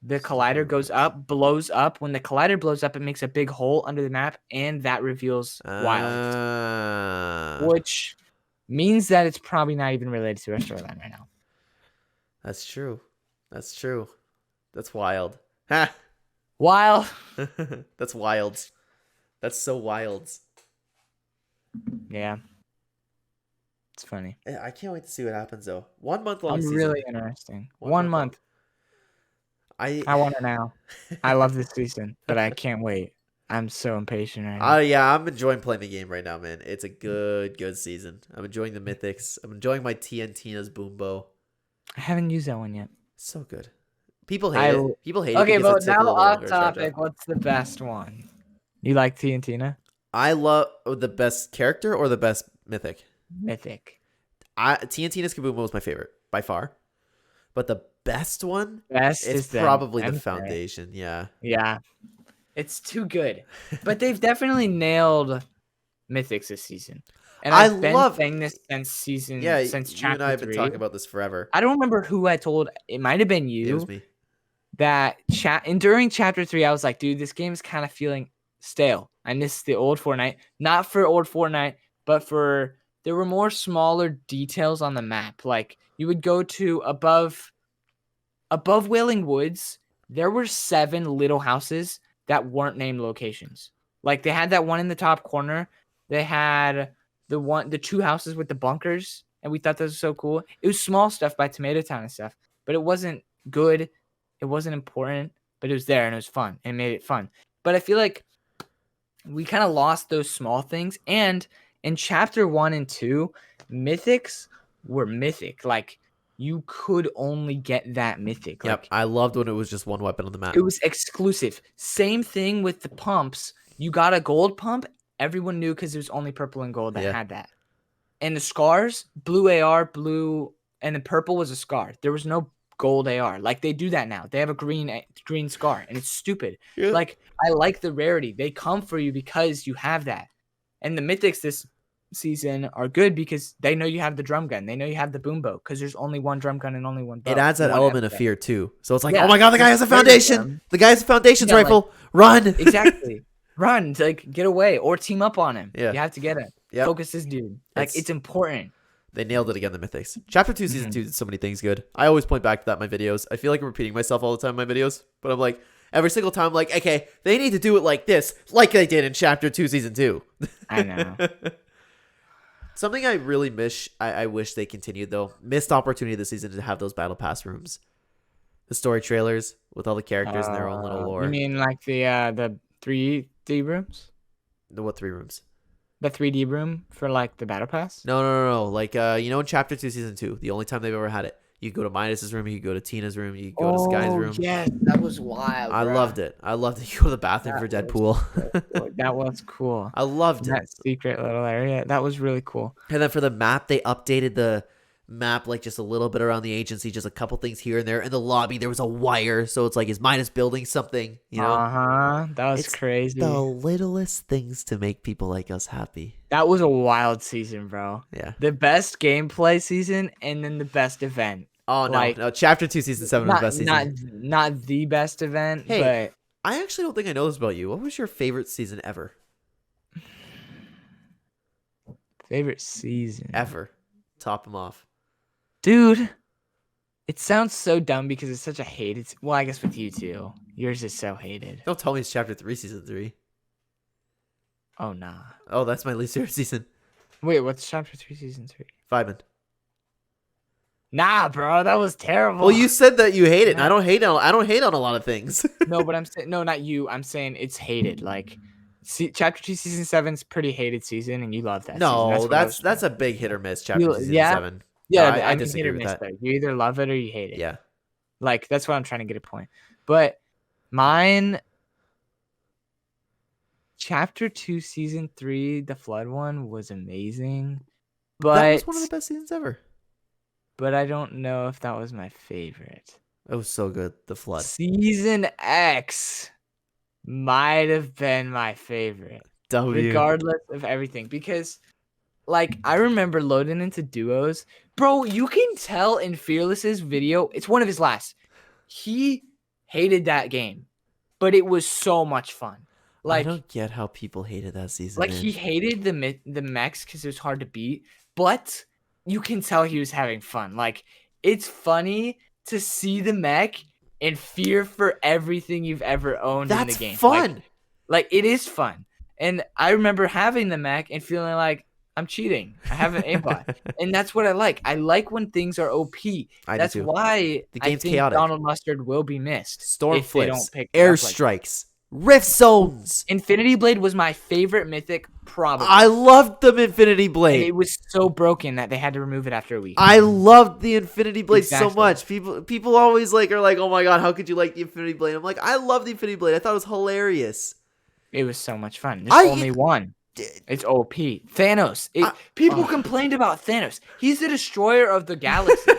The collider goes up, blows up. When the collider blows up, it makes a big hole under the map, and that reveals Wilds, which means that it's probably not even related to our storyline right now. That's true. That's true. That's wild. Ha! Wild. That's wild. That's so wild. Yeah. It's funny. I can't wait to see what happens though. 1 month long season. Really interesting. 1 month. I want it now. I love this season, but I can't wait. I'm so impatient right now. Yeah, I'm enjoying playing the game right now, man. It's a good season. I'm enjoying the mythics. I'm enjoying my TNTina's boom bow. I haven't used that one yet. So good. People hate it. People hate it. Okay, but now off topic. What's the best one? You like TNTina? I love the best character or the best mythic. Mythic. TNTina's Kaboom was my favorite by far, but the best one is the probably the Foundation. Yeah. Yeah. It's too good. But they've definitely nailed mythics this season. And I've been saying this since since chapter 3. You and I have been talking about this forever. I don't remember who I told. It might have been you. It was me. That during chapter 3, I was like, dude, this game is kind of feeling stale. I miss the old Fortnite. Not for old Fortnite, but for there were more smaller details on the map. Like you would go to above Wailing Woods, there were 7 little houses that weren't named locations. Like they had that one in the top corner. They had the 2 houses with the bunkers, and we thought that was so cool. It was small stuff by Tomato Town and stuff, but it wasn't good. It wasn't important, but it was there and it was fun and made it fun. But I feel like we kind of lost those small things. And in chapter 1 and 2, mythics were mythic. Like you could only get that mythic. Yep, like, I loved when it was just one weapon on the map. It was exclusive. Same thing with the pumps. You got a gold pump. Everyone knew because it was only purple and gold that had that. And the scars, blue AR, blue, and the purple was a scar. There was no gold AR. Like they do that now. They have a green scar, and it's stupid. Yeah. Like I like the rarity. They come for you because you have that. And the mythics this season are good because they know you have the drum gun. They know you have the boom bow because there's only one drum gun and only one bow. It adds that element of fear too. So it's like, oh my god, the guy has a foundation. The guy has a foundation's rifle. Like, run. Exactly. Run. Like get away or team up on him. Yeah. You have to get him. Yep. Focus this dude. Like it's important. They nailed it again, the mythics. Chapter 2, Season 2 did so many things good. I always point back to that in my videos. I feel like I'm repeating myself all the time in my videos, but I'm like, every single time, like, okay, they need to do it like this, like they did in Chapter 2, Season 2. I know. Something I really I wish they continued, though. Missed opportunity this season to have those Battle Pass rooms. The story trailers with all the characters in their own little lore. You mean like the 3D rooms? What 3 rooms? The 3D room for like the Battle Pass? No. Like, in Chapter 2, Season 2, the only time they've ever had it, you go to Midas's room, you go to Tina's room, you go to Sky's room. Yes, that was wild. I loved it. I loved it. You go to the bathroom for Deadpool. That was cool. I loved it. That secret little area. That was really cool. And then for the map, they updated the map like just a little bit around the agency, just a couple things here and there. In the lobby, there was a wire, so it's like, is Midas building something? You know? That was crazy. The littlest things to make people like us happy. That was a wild season, bro. Yeah. The best gameplay season and then the best event. Oh, no. No, Chapter 2, Season 7 was the best season. Not the best event, but... I actually don't think I know this about you. What was your favorite season ever? Favorite season? Ever. Top them off. Dude, it sounds so dumb because it's such a hated... Well, I guess with you, too. Yours is so hated. Don't tell me it's Chapter 3, Season 3. Oh, nah. Oh, that's my least favorite season. Wait, what's Chapter 3, Season 3? Fireman. Nah, bro, that was terrible. Well, you said that you hate it, and I don't hate on a lot of things. No, but I'm saying no, not you. I'm saying it's hated. Like, Chapter 2, Season 7's pretty hated season, and you love that. No, that's a big hit or miss. Chapter 2, Season 7. Yeah, I disagree with that. Though. You either love it or you hate it. Yeah, like that's what I'm trying to get a point. But mine, Chapter 2, Season 3, the Flood one was amazing. But that was one of the best seasons ever. But I don't know if that was my favorite. It was so good. The Flood. Season X might have been my favorite. W. Regardless of everything. Because like I remember loading into duos. Bro, you can tell in Fearless's video, it's one of his last. He hated that game, but it was so much fun. I Like don't get how people hated that season, like man. he hated the mechs because it was hard to beat, but you can tell he was having fun. Like it's funny to see the mech and fear for everything you've ever owned in the That's game. fun. Like it is fun. And I remember having the mech and feeling like I'm cheating. I have an aimbot. And that's what I like. I like when things are OP. I do That's too. why The I game's think chaotic. Donald Mustard will be missed Storm if they flips, don't pick it air up like that. strikes, rift zones. Infinity Blade was my favorite mythic, probably. I loved the Infinity And Blade. it was so broken that they had to remove it after a week. I loved the Infinity Blade so Exactly. much. People always like are like, oh my god, how could you like the Infinity Blade? I'm like, I love the Infinity Blade. I thought it was hilarious. It was so much fun. There's only one. d- It's OP. Thanos. People complained about Thanos. He's the destroyer of the galaxy.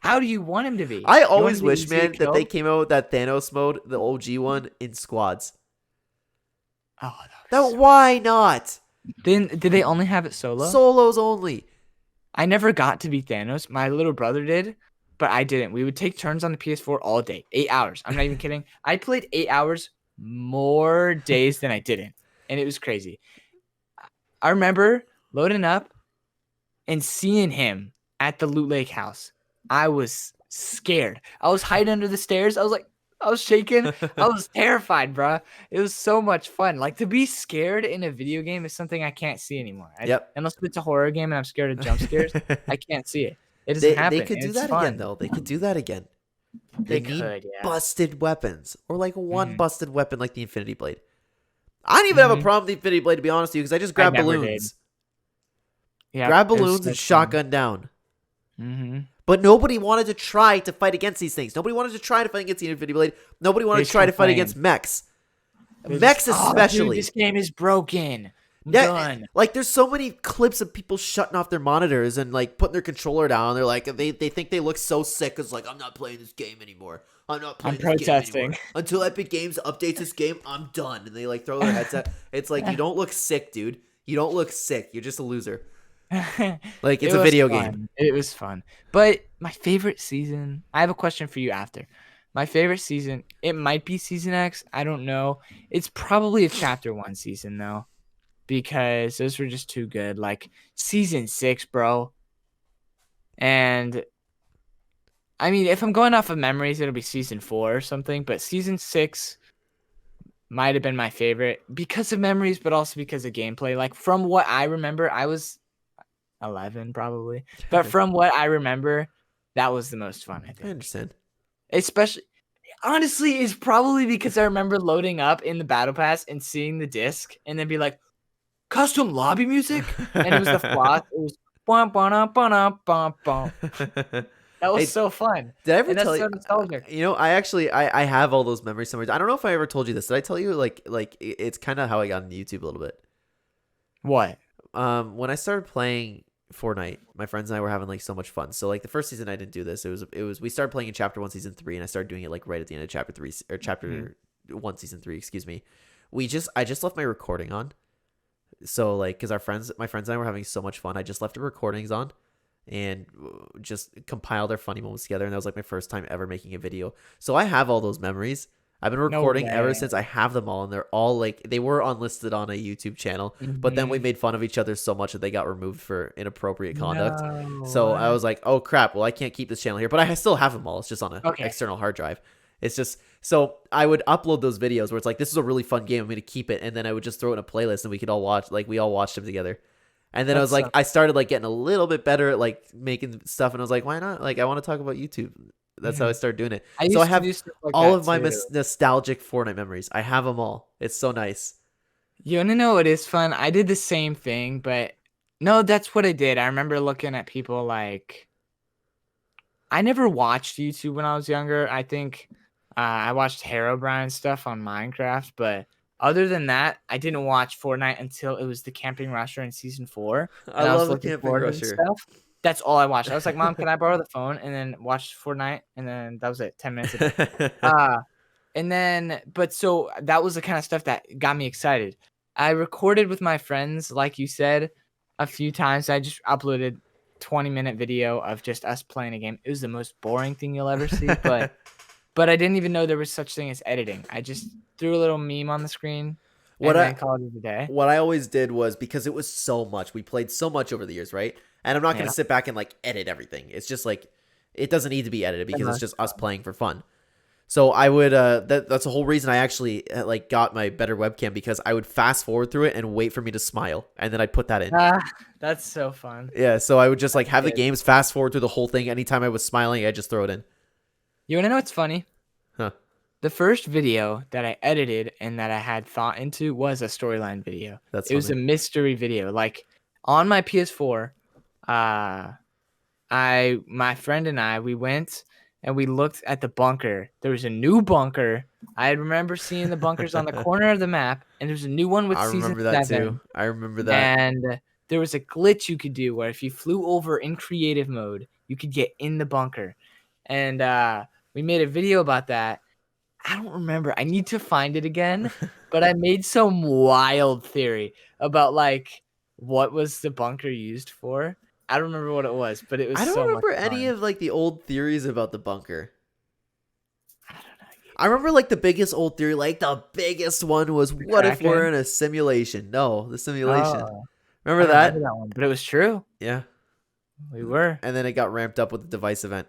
How do you want him to be? I You want always him to be wish, easy to man, that kill? they came out with that Thanos mode, the OG one, in squads. Oh, that was Why not? Then did they only have it solo? Solos only. I never got to be Thanos. My little brother did, but I didn't. We would take turns on the PS4 all day, 8 hours. I'm not even kidding. I played 8 hours more days than I didn't, and it was crazy. I remember loading up and seeing him at the Loot Lake house. I was scared. I was hiding under the stairs. I was shaking. I was terrified, bro. It was so much fun. Like to be scared in a video game is something I can't see anymore. Yep. Unless it's a horror game and I'm scared of jump scares, I can't see it. It doesn't happen. They could do that again, though. They could do that again. They need could, yeah. busted weapons, or like one busted weapon like the Infinity Blade. I don't even have a problem with the Infinity Blade, to be honest with you, because I just grab never balloons. Yeah, Grab balloons and shotgun down. Mm-hmm. But nobody wanted to try to fight against these things. Nobody wanted to try to fight against the Infinity Blade. Nobody wanted to try to fight against mechs. Mechs especially. Dude, this game is broken. I'm Yeah, done. like there's so many clips of people shutting off their monitors and like putting their controller down. They're like they think they look so sick. It's like, I'm not playing this game anymore. I'm not playing this game anymore. Until Epic Games updates this game, I'm done. And they like throw their headset. It's like, you don't look sick, dude. You don't look sick. You're just a loser. Like it's a video game. It was fun. But my favorite season, I have a question for you after. My favorite season, it might be Season X. I don't know. It's probably a Chapter 1 season, though, because those were just too good. Like Season 6, bro. And I mean, if I'm going off of memories, it'll be Season 4 or something. But Season 6 might have been my favorite because of memories, but also because of gameplay. Like from what I remember, I was 11 probably, but from what I remember, that was the most fun. I think. I understand. Especially, honestly, it's probably because I remember loading up in the battle pass and seeing the disc, and then be like, custom lobby music, and it was the floss. It was bum, bum, bum, bum, bum. That was so fun. Did I ever and tell that's you? so nostalgic. You know, I have all those memories somewhere. I don't know if I ever told you this. Did I tell you like it's kind of how I got into YouTube a little bit? What? When I started playing Fortnite, my friends and I were having like so much fun. So like the first season I didn't do this. It was we started playing in Chapter 1 Season 3, and I started doing it like right at the end of Chapter 3 or Chapter 1 Season 3, excuse me. I just left my recording on. So like cuz my friends and I were having so much fun. I just left the recordings on and just compiled our funny moments together, and that was like my first time ever making a video. So I have all those memories. I've been recording ever since. I have them all, and they're all like they were unlisted on a YouTube channel, but then we made fun of each other so much that they got removed for inappropriate conduct. No. So I was like, oh crap, well I can't keep this channel here, but I still have them all. It's just on an external hard drive. It's just so I would upload those videos where it's like, this is a really fun game, I'm gonna keep it, and then I would just throw it in a playlist and we could all watch, like we all watched them together. And then I was like, I started like getting a little bit better at like making stuff, and I was like, why not? Like I want to talk about YouTube. That's how I started doing it. So I have all of my nostalgic Fortnite memories. I have them all. It's so nice. You want to know what is fun? I did the same thing, but no, that's what I did. I remember looking at people like, I never watched YouTube when I was younger. I think I watched Herobrine stuff on Minecraft, but other than that, I didn't watch Fortnite until it was the Camping Rusher in Season 4. I love the Camping Rusher. That's all I watched. I was like, Mom, can I borrow the phone? And then watch Fortnite, and then that was it. 10 minutes of it. And then, but so that was the kind of stuff that got me excited. I recorded with my friends, like you said, a few times. I just uploaded 20-minute video of just us playing a game. It was the most boring thing you'll ever see, but I didn't even know there was such thing as editing. I just threw a little meme on the screen what and I then called it a day. what I always did was, because it was so much, we played so much over the years, right? And I'm not going Yeah. to sit back and like edit everything. It's just like, it doesn't need to be edited because it's just us playing for fun. So I would that's the whole reason I actually like got my better webcam, because I would fast forward through it and wait for me to smile, and then I'd put that in. That's so fun. Yeah, so I would just like have the games fast forward through the whole thing. Anytime I was smiling, I'd just throw it in. You want to know what's funny? Huh. The first video that I edited and that I had thought into was a storyline video. That's It was a funny. mystery video. Like on my PS4, my friend and I, we went and we looked at the bunker. There was a new bunker. I remember seeing the bunkers on the corner of the map, and there's a new one with I season remember that 7. too. I remember that. And there was a glitch you could do where if you flew over in creative mode, you could get in the bunker. And we made a video about that. I don't remember. I need to find it again. But I made some wild theory about like what was the bunker used for. I don't remember what it was, but it was I don't so much remember any fun. of like the old theories about the bunker. I don't know. I remember like the biggest old theory, like the biggest one was, what if we're Kraken? in a simulation? No, the simulation. Oh, I Remember don't that? remember that one, but it was true. Yeah. We were. And then it got ramped up with the device event.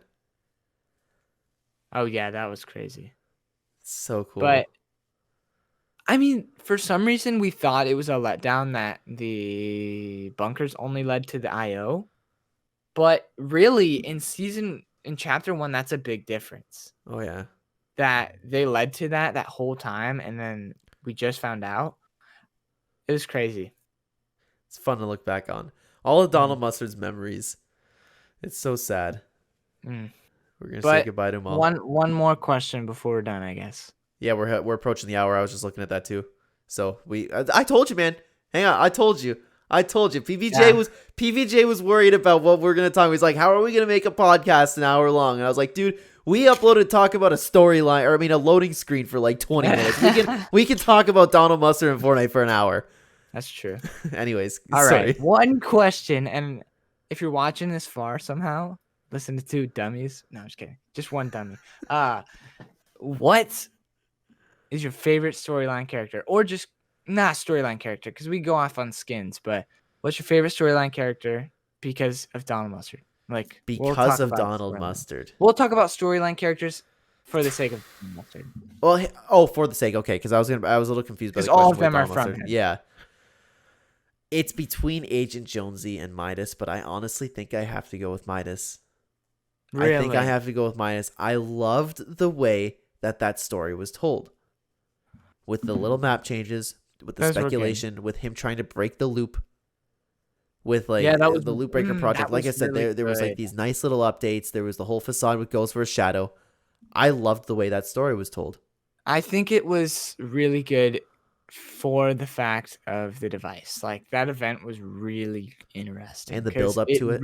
Oh yeah, that was crazy. So cool. But I mean, for some reason, we thought it was a letdown that the bunkers only led to the IO. But really, in chapter 1, that's a big difference. Oh yeah. That they led to that whole time, and then we just found out. It was crazy. It's fun to look back on. All of Donald Mustard's memories. It's so sad. Mm. We're gonna say goodbye to him all. One more question before we're done, I guess. Yeah, we're approaching the hour. I was just looking at that too. So I told you, man. Hang on, I told you. PVJ was worried about what we're gonna talk. He's like, how are we gonna make a podcast an hour long? And I was like, dude, we uploaded talk about a storyline, or I mean a loading screen for like 20 minutes. We can talk about Donald Mustard and Fortnite for an hour. That's true. Anyways, all sorry. right. One question, and if you're watching this far somehow, listen to 2 dummies. No, I'm just kidding. Just one dummy. What is your favorite storyline character, or just not storyline character? Because we go off on skins, but what's your favorite storyline character because of Donald Mustard? Like Because of Donald Mustard. We'll talk about storyline characters for the sake of Donald Mustard. Well, for the sake, okay, because I was a little confused by the all question of them with are Donald from Mustard. him. Yeah. It's between Agent Jonesy and Midas, but I honestly think I have to go with Midas. Really? I think I have to go with Midas. I loved the way that story was told. With the little map changes, with the speculation, with him trying to break the loop, with like that was the Loop Breaker project. Like I said, really there was like these nice little updates. There was the whole facade with Ghost vs. Shadow. I loved the way that story was told. I think it was really good for the fact of the device. Like that event was really interesting. And the build up to it.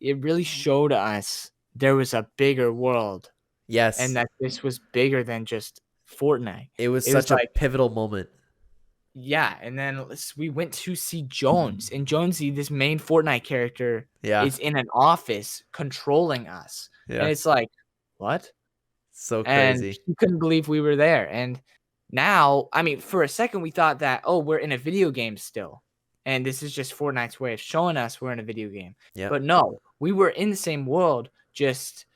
It really showed us there was a bigger world. Yes. And that this was bigger than just Fortnite. It was such a pivotal moment. Yeah, and then we went to see Jones. And Jonesy, this main Fortnite character, is in an office controlling us. Yeah. And it's like, what? So crazy. And he couldn't believe we were there. And now, I mean, for a second we thought that, oh, we're in a video game still. And this is just Fortnite's way of showing us we're in a video game. Yep. But no, we were in the same world, just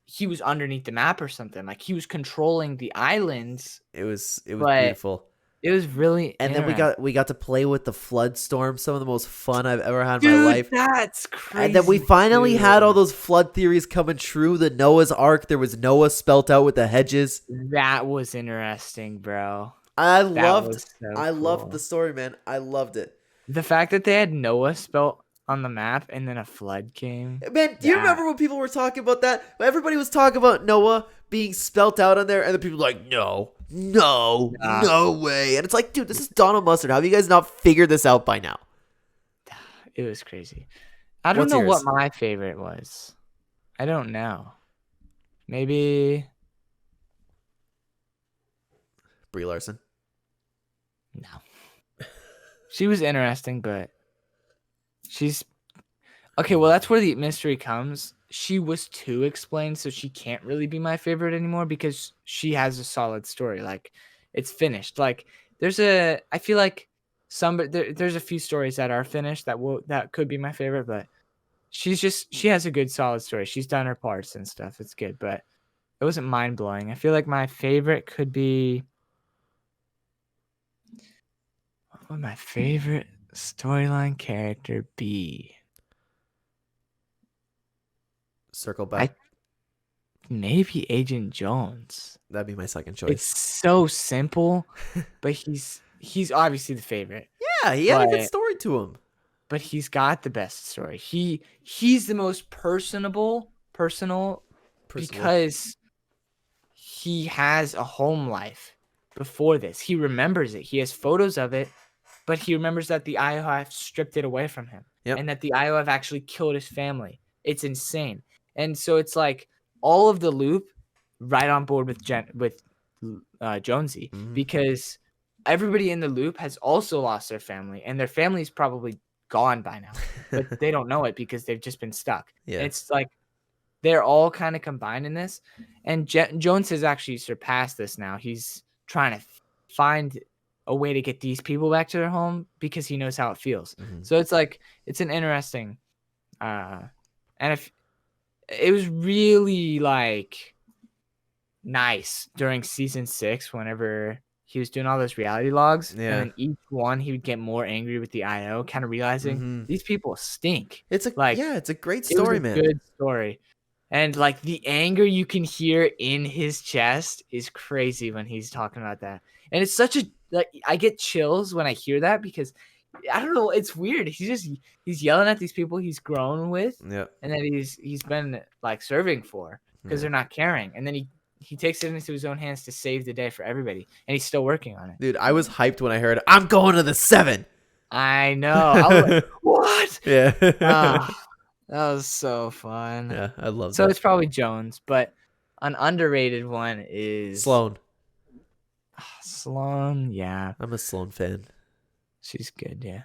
he was underneath the map or something. Like he was controlling the islands. It was beautiful. It was really and then we got to play with the flood storm, some of the most fun I've ever had in my life. That's crazy. And then we finally had all those flood theories coming true. The Noah's Ark, there was Noah spelt out with the hedges. That was interesting, bro. I loved the story, man. I loved it. The fact that they had Noah spelt on the map and then a flood came. Man, do you remember when people were talking about that? Everybody was talking about Noah being spelt out on there, and the people were like, no way. And it's like, dude, this is Donald Mustard. How have you guys not figured this out by now? It was crazy. I don't know what my favorite was. I don't know. Maybe Brie Larson. No. She was interesting, but she's okay. Well, that's where the mystery comes. She was too explained, so she can't really be my favorite anymore because she has a solid story. Like, it's finished. Like, I feel like there's a few stories that are finished that could be my favorite, but she has a good solid story. She's done her parts and stuff. It's good, but it wasn't mind blowing. I feel like my favorite could be. What would my favorite storyline character be? Circle I back. maybe Agent Jones. That'd be my second It's choice. so simple, but he's obviously the favorite. Yeah, he had a good But story to him. but he's got the best story. He's the most personal Personal. because he has a home life before this. He remembers it. He has photos of it, but he remembers that the IOF stripped it away from him Yep. and that the IOF actually killed his family. It's insane. And so it's like all of the loop right on board with Jonesy Mhm. because everybody in the loop has also lost their family and their family's probably gone by now, but they don't know it because they've just been stuck. Yeah. And it's like they're all kind of combined in this. And Jones has actually surpassed this now. He's trying to find a way to get these people back to their home because he knows how it feels. Mhm. So it's like it's an interesting and if it was really like nice during season 6 whenever he was doing all those reality logs Yeah. and then each one he would get more angry with the IO, kind of realizing Mhm. these people stink. It's a Like it's a great it was story, a man. good story. And like the anger you can hear in his chest is crazy when he's talking about that. And it's such a like I get chills when I hear that because I don't know, it's weird. He's yelling at these people he's grown with Yeah. and that he's been like serving for because Yeah. they're not caring. And then he takes it into his own hands to save the day for everybody. And he's still working on it. Dude, I was hyped when I heard I'm going to the 7. I know. I was like, what? Yeah. Ah, that was so fun. Yeah, I love So that. it's probably Jones, but an underrated one is Sloan. Sloan. Yeah, I'm a Sloan fan. she's good. Yeah,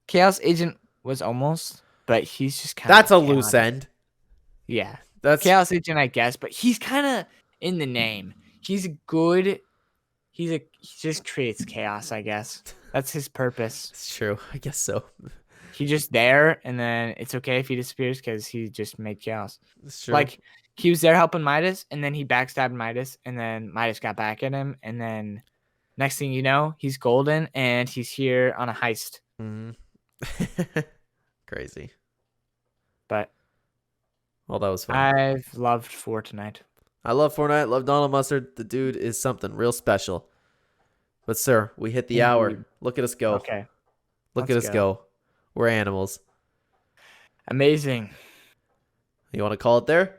Chaos Agent was almost, but he's just kind of. That's a loose end. Yeah, That's Chaos Agent, I guess, but he's kind of in the name. He's good. He just creates chaos, I guess. That's his purpose. It's true. I guess so. He's just there, and then it's okay if he disappears because he just made chaos. It's true. Like he was there helping Midas, and then he backstabbed Midas, and then Midas got back at him, and then next thing you know, he's golden, and he's here on a heist. Mhm. Crazy. But Well, that was fun. I've loved Fortnite. I love Fortnite. Love Donald Mustard. The dude is something real special. But sir, we hit the hour. Indeed. Look at us go. Okay, Look at let's us go. We're animals. amazing. You want to call it there?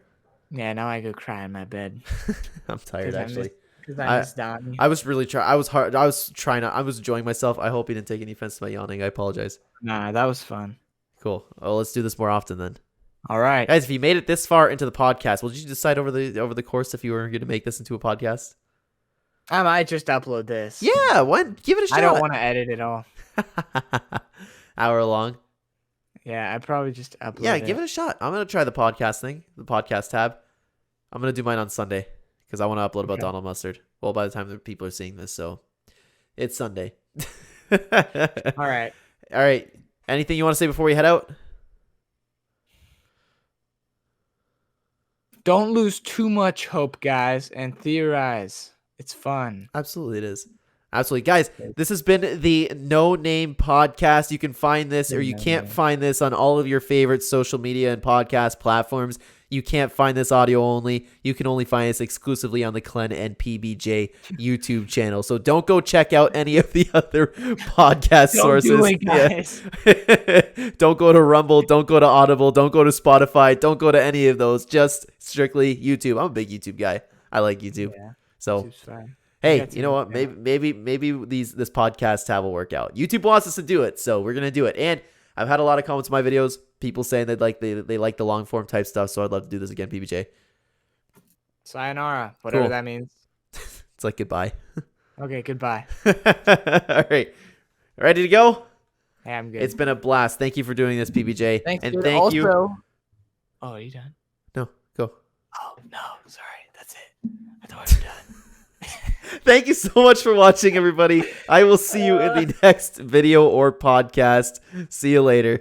Yeah, now I go cry in my bed I'm tired actually. because I miss Donnie. I was really trying. I was hard. I was trying. I was enjoying myself. I hope you didn't take any offense to my yawning. I apologize. Nah, that was fun. Cool. Well, let's do this more often then. All right. Guys, if you made it this far into the podcast, will you decide over the course if you were going to make this into a podcast? I might just upload this. Yeah, when give it a shot. I don't want to edit it all. Hour long. Yeah, I probably just upload Yeah, it. give it a shot. I'm gonna try the podcast thing, the podcast tab. I'm gonna do mine on Sunday because I want to upload about Okay. Donald Mustard. Well, by the time that people are seeing this, so it's Sunday. All right. All right. Anything you want to say before we head out? Don't lose too much hope, guys, and theorize. It's fun. Absolutely, it is. Absolutely. Guys, this has been the No Name Podcast. You can find this or you can't find this on all of your favorite social media and podcast platforms. You can't find this audio only. You can only find this exclusively on the Clen and PBJ YouTube channel. So don't go check out any of the other podcast sources. Do it, guys. Yeah. Don't go to Rumble. Don't go to Audible. Don't go to Spotify. Don't go to any of those. Just strictly YouTube. I'm a big YouTube guy. I like YouTube. Yeah, So YouTube's fine. hey, you know what? Maybe this podcast tab will work out. YouTube wants us to do it, so we're gonna do it. And I've had a lot of comments on my videos, people saying they like the long form type stuff. So I'd love to do this again, PBJ. Sayonara, whatever Cool. that means. It's like goodbye. Okay, goodbye. All right. Ready to go? Hey, I'm good. It's been a blast. Thank you for doing this, PBJ. Thanks, and dude. thank you. Oh, are you done? No, go. Oh, no. Sorry. That's it. I thought we were done. Thank you so much for watching, everybody. I will see you in the next video or podcast. See you later.